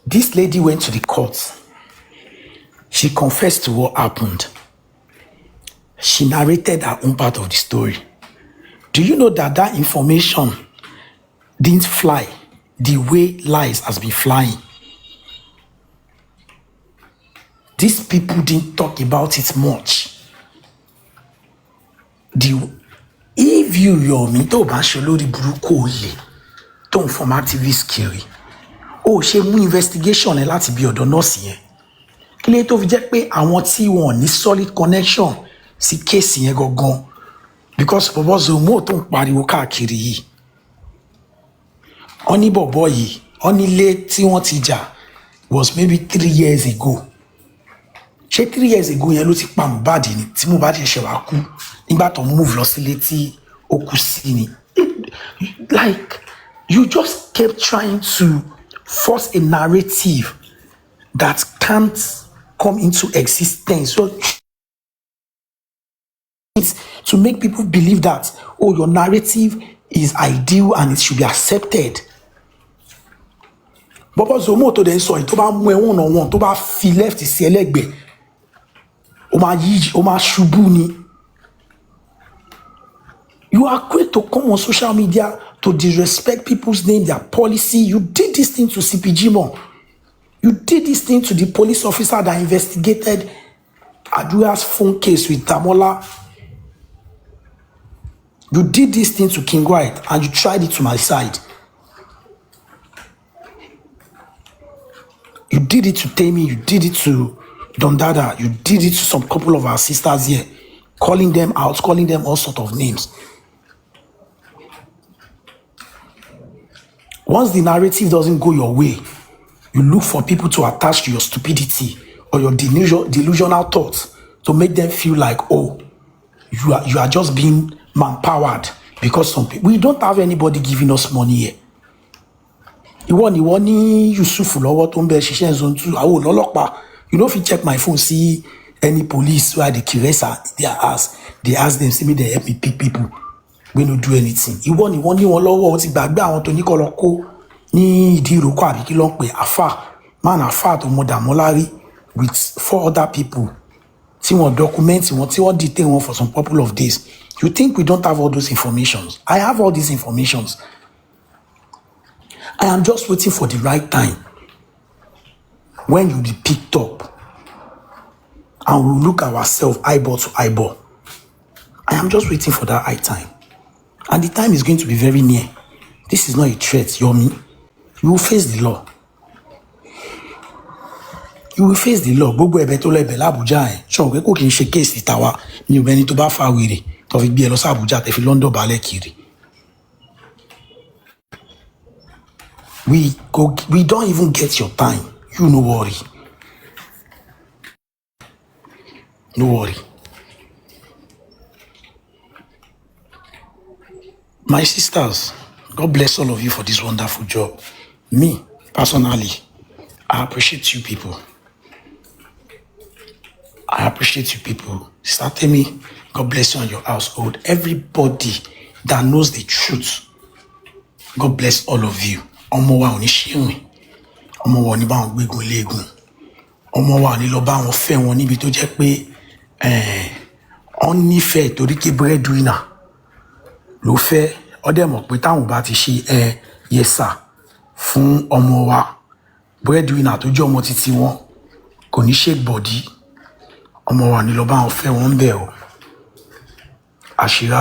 This lady went to the court. She confessed to what happened. She narrated her own part of the story. Do you know that that information didn't fly the way lies has been flying? These people didn't talk about it much. If you yomi tó bá ṣe lórí burúkú olè tó ń form activist kiri, ó ṣe mú investigation ẹ láti bí ọ̀dọ̀ nọ́ọ̀sì yẹn. Kí lè tó fi jẹ́ pé àwọn tí wọn ní solid connection sí kéèsì yẹn gangan, because bọ̀bọ̀ Zomo tó ń pariwo káàkiri yìí, wọ́n ní bọ̀bọ̀ yìí, wọ́n nílé tí wọ́n ti jà was maybe 3 years ago. Ṣé 3 years ago yẹn ló ti pa Mohbad ni tí Mohbad ṣẹ̀ṣẹ̀ wá kú nígbà tó move lọ sílé tí ó kú sí ni? Like, you just kept trying to force a narrative that can't come into existence. So it's to make people believe that, oh, your narrative is ideal and it should be accepted. Bọ́bọ́ Zomo tó dẹ̀ sọ yìí tó bá mú ẹ̀wọ̀n náà wọ̀n tó bá fi left sí ẹlẹ́gbẹ̀ẹ́, ó máa ṣubú ni. You are quick to come on social media to disrespect people's name, their policy. You did this thing to CPG Mo. You did this thing to the police officer that investigated Adura's phone case with Damola. You did this thing to King White and you tried it to my side. You did it to Temi, you did it to Don Dada, you did it to some couple of our sisters here, calling them out, calling them all sorts of names. Once the narrative doesn't go your way, you look for people to attach to your stupidity or your delusional thoughts to make them feel like, oh, you are just being manpowered because some people, we don't have anybody giving us money here. Ìwọ ni Yusuf lọ́wọ́ tó ń bẹ ṣiṣẹ́ zone 2. Àwọn ọlọ́pàá, you know, if you check my phone, see any police where the Kiresa, they ask them, see me, they help me pick people. We don't do anything. Ìwọ ni wọ́n lọ́wọ́, ó ti gbàgbé àwọn tó ní kọ́ lọ kó ní ìdí ìrókò àbí kí ló ń pè Àfà tó mọ Dàmọ́lárí with 4 other people. Tí wọ́n document wọn, tí wọ́n detain wọn for some couple of days. You think we don't have all those informations? I have all these informations. I am just waiting for the right time when you be picked up and we'll look at ourselves eyeball to eyeball. I am just waiting for that right time. And the time is going to be very near. This is not a threat, Yomi. You will face the law. You will face the law. Gbogbo ẹ̀bẹ̀ tó lẹ́bẹ̀ l'Abuja ẹ̀. Ṣọ̀n pé kò kì í ṣe kéèsì tàwa ní obìnrin tó bá fa wèrè tó fi gbé ẹ lọ sí Abuja tẹ́ fi London balẹ̀ kiri. We don't even get your time. You no worry. No worry. My sisters, God bless all of you for this wonderful job. Me, personally, I appreciate you people. I appreciate you people. Sister Temi, God bless you and your household. Everybody that knows the truth, God bless all of you. Ọmọ wa ò ní ṣìrìn. Ọmọ wa ò ní bá wọn gbégun léegun. Ọmọ wa ò ní lọ bá wọn fẹ́ wọn níbi tó jẹ́ pé wọ́n nífẹ̀ẹ́ torí pé breadwinner ló fẹ́. Ó dẹ̀ mọ̀ pé táwọn bá ti ṣe yẹsà fún ọmọ wa, breadwinner tó jẹ́ ọmọ títí wọn kò ní shake body. ọmọ wa ní lọ bá wọn fẹ́ wọn bẹ̀ o àṣírà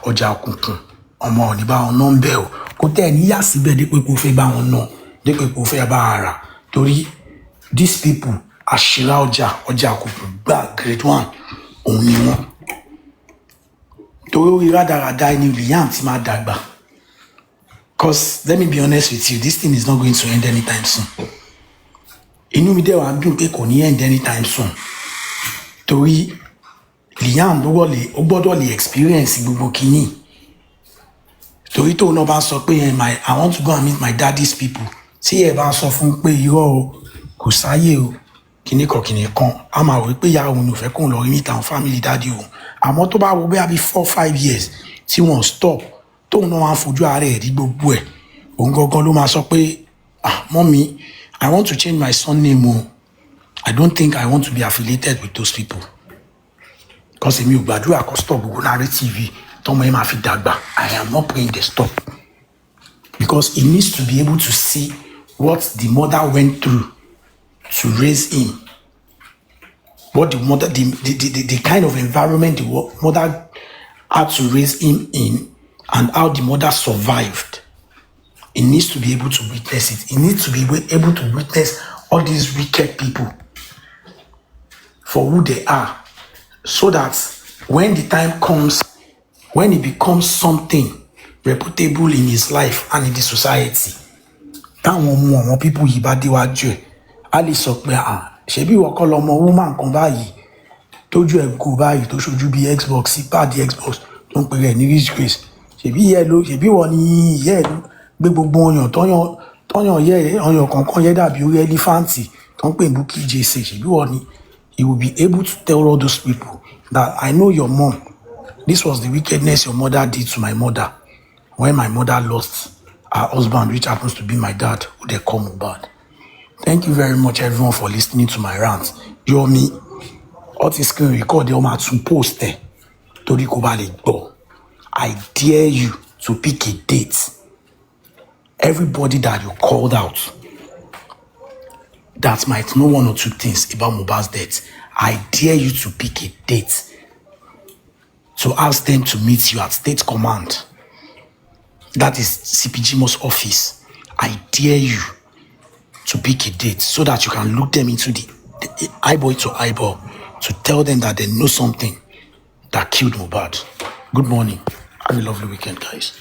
ọjà òkùnkùn ọmọ ò ní bá wọn ná ń bẹ̀ o kò tẹ́ ẹ̀ níyà síbẹ̀ dípò kó fẹ́ bá wọn ná dípò kó fẹ́ bá ara torí these people àṣírà ọjà òkùnkùn gbà grade 1 òun ni wọn torí orí rádaràda ẹni Liam ti máa dàgbà cause let me be honest with you, this thing is not going to end anytime soon. Inú mi dẹ̀ wá dùn pé kò ní end anytime soon torí Liam ó gbọ́dọ̀ lè experience gbogbo kìíní torí tóun náà bá sọ pé I want to go and meet my daddy's people tí ẹ bá sọ fún pé irọ́ o kò sáyé o kìíní kan a máa wí pé ìyá òun ò fẹ́ kóun lọ rí meet àwọn family daddy òun àmọ́ tó bá wo bí i 4-5 years tí wọ́n stop tóun náà wá fojú ara ẹ̀ rí gbogbo ẹ̀ òun gangan ló máa sọ pé mommy I want to change my son name o I don't think I want to be affiliated with those people because èmi ò gbàdúrà kó stop gbogbo narrative tọmọ ẹ máa fi dàgbà I am not praying they stop because he needs to be able to see what the mother went through to raise him, what the mother, the kind of environment the mother had to raise him in, and how the mother survived. He needs to be able to witness it. He needs to be able to witness all these wicked people for who they are, so that when the time comes, when he becomes something reputable in his life and in the society, táwọn people yìí bá déwájú ẹ̀ a lè sọ pé ṣebí ìwọ kọ́ lọmọ woman kan báyìí tójú ẹ̀ gò báyìí tó ṣojú bí Xbox sí páàdì Xbox tó ń pè rẹ̀ ní rich grace ṣebí wọ́n ní ìyá ẹ̀ ló gbé gbogbo ọyàn tọ́yàn yẹ ọyàn kankan yẹ dàbí orí ẹlífáǹtì tó ń pè ní Bukky Jesse ṣebí wọ́n ní he will be able to tell all those people that I know your mom, this was the wickedness your mother did to my mother when my mother lost her husband, which happens to be my dad, who they call Mohbad. Thank you very much, everyone, for listening to my rant. Yomi, all this screen record, they are to post there. Torí kò bá lè gbọ́. I dare you to pick a date. Everybody that you called out that might know one or two things about Mohbad's death, I dare you to pick a date to ask them to meet you at State Command. That is CPGMO's office. I dare you to pick a date so that you can look them into the eyeball to eyeball to tell them that they know something that killed Mohbad. Good morning. Have a lovely weekend, guys.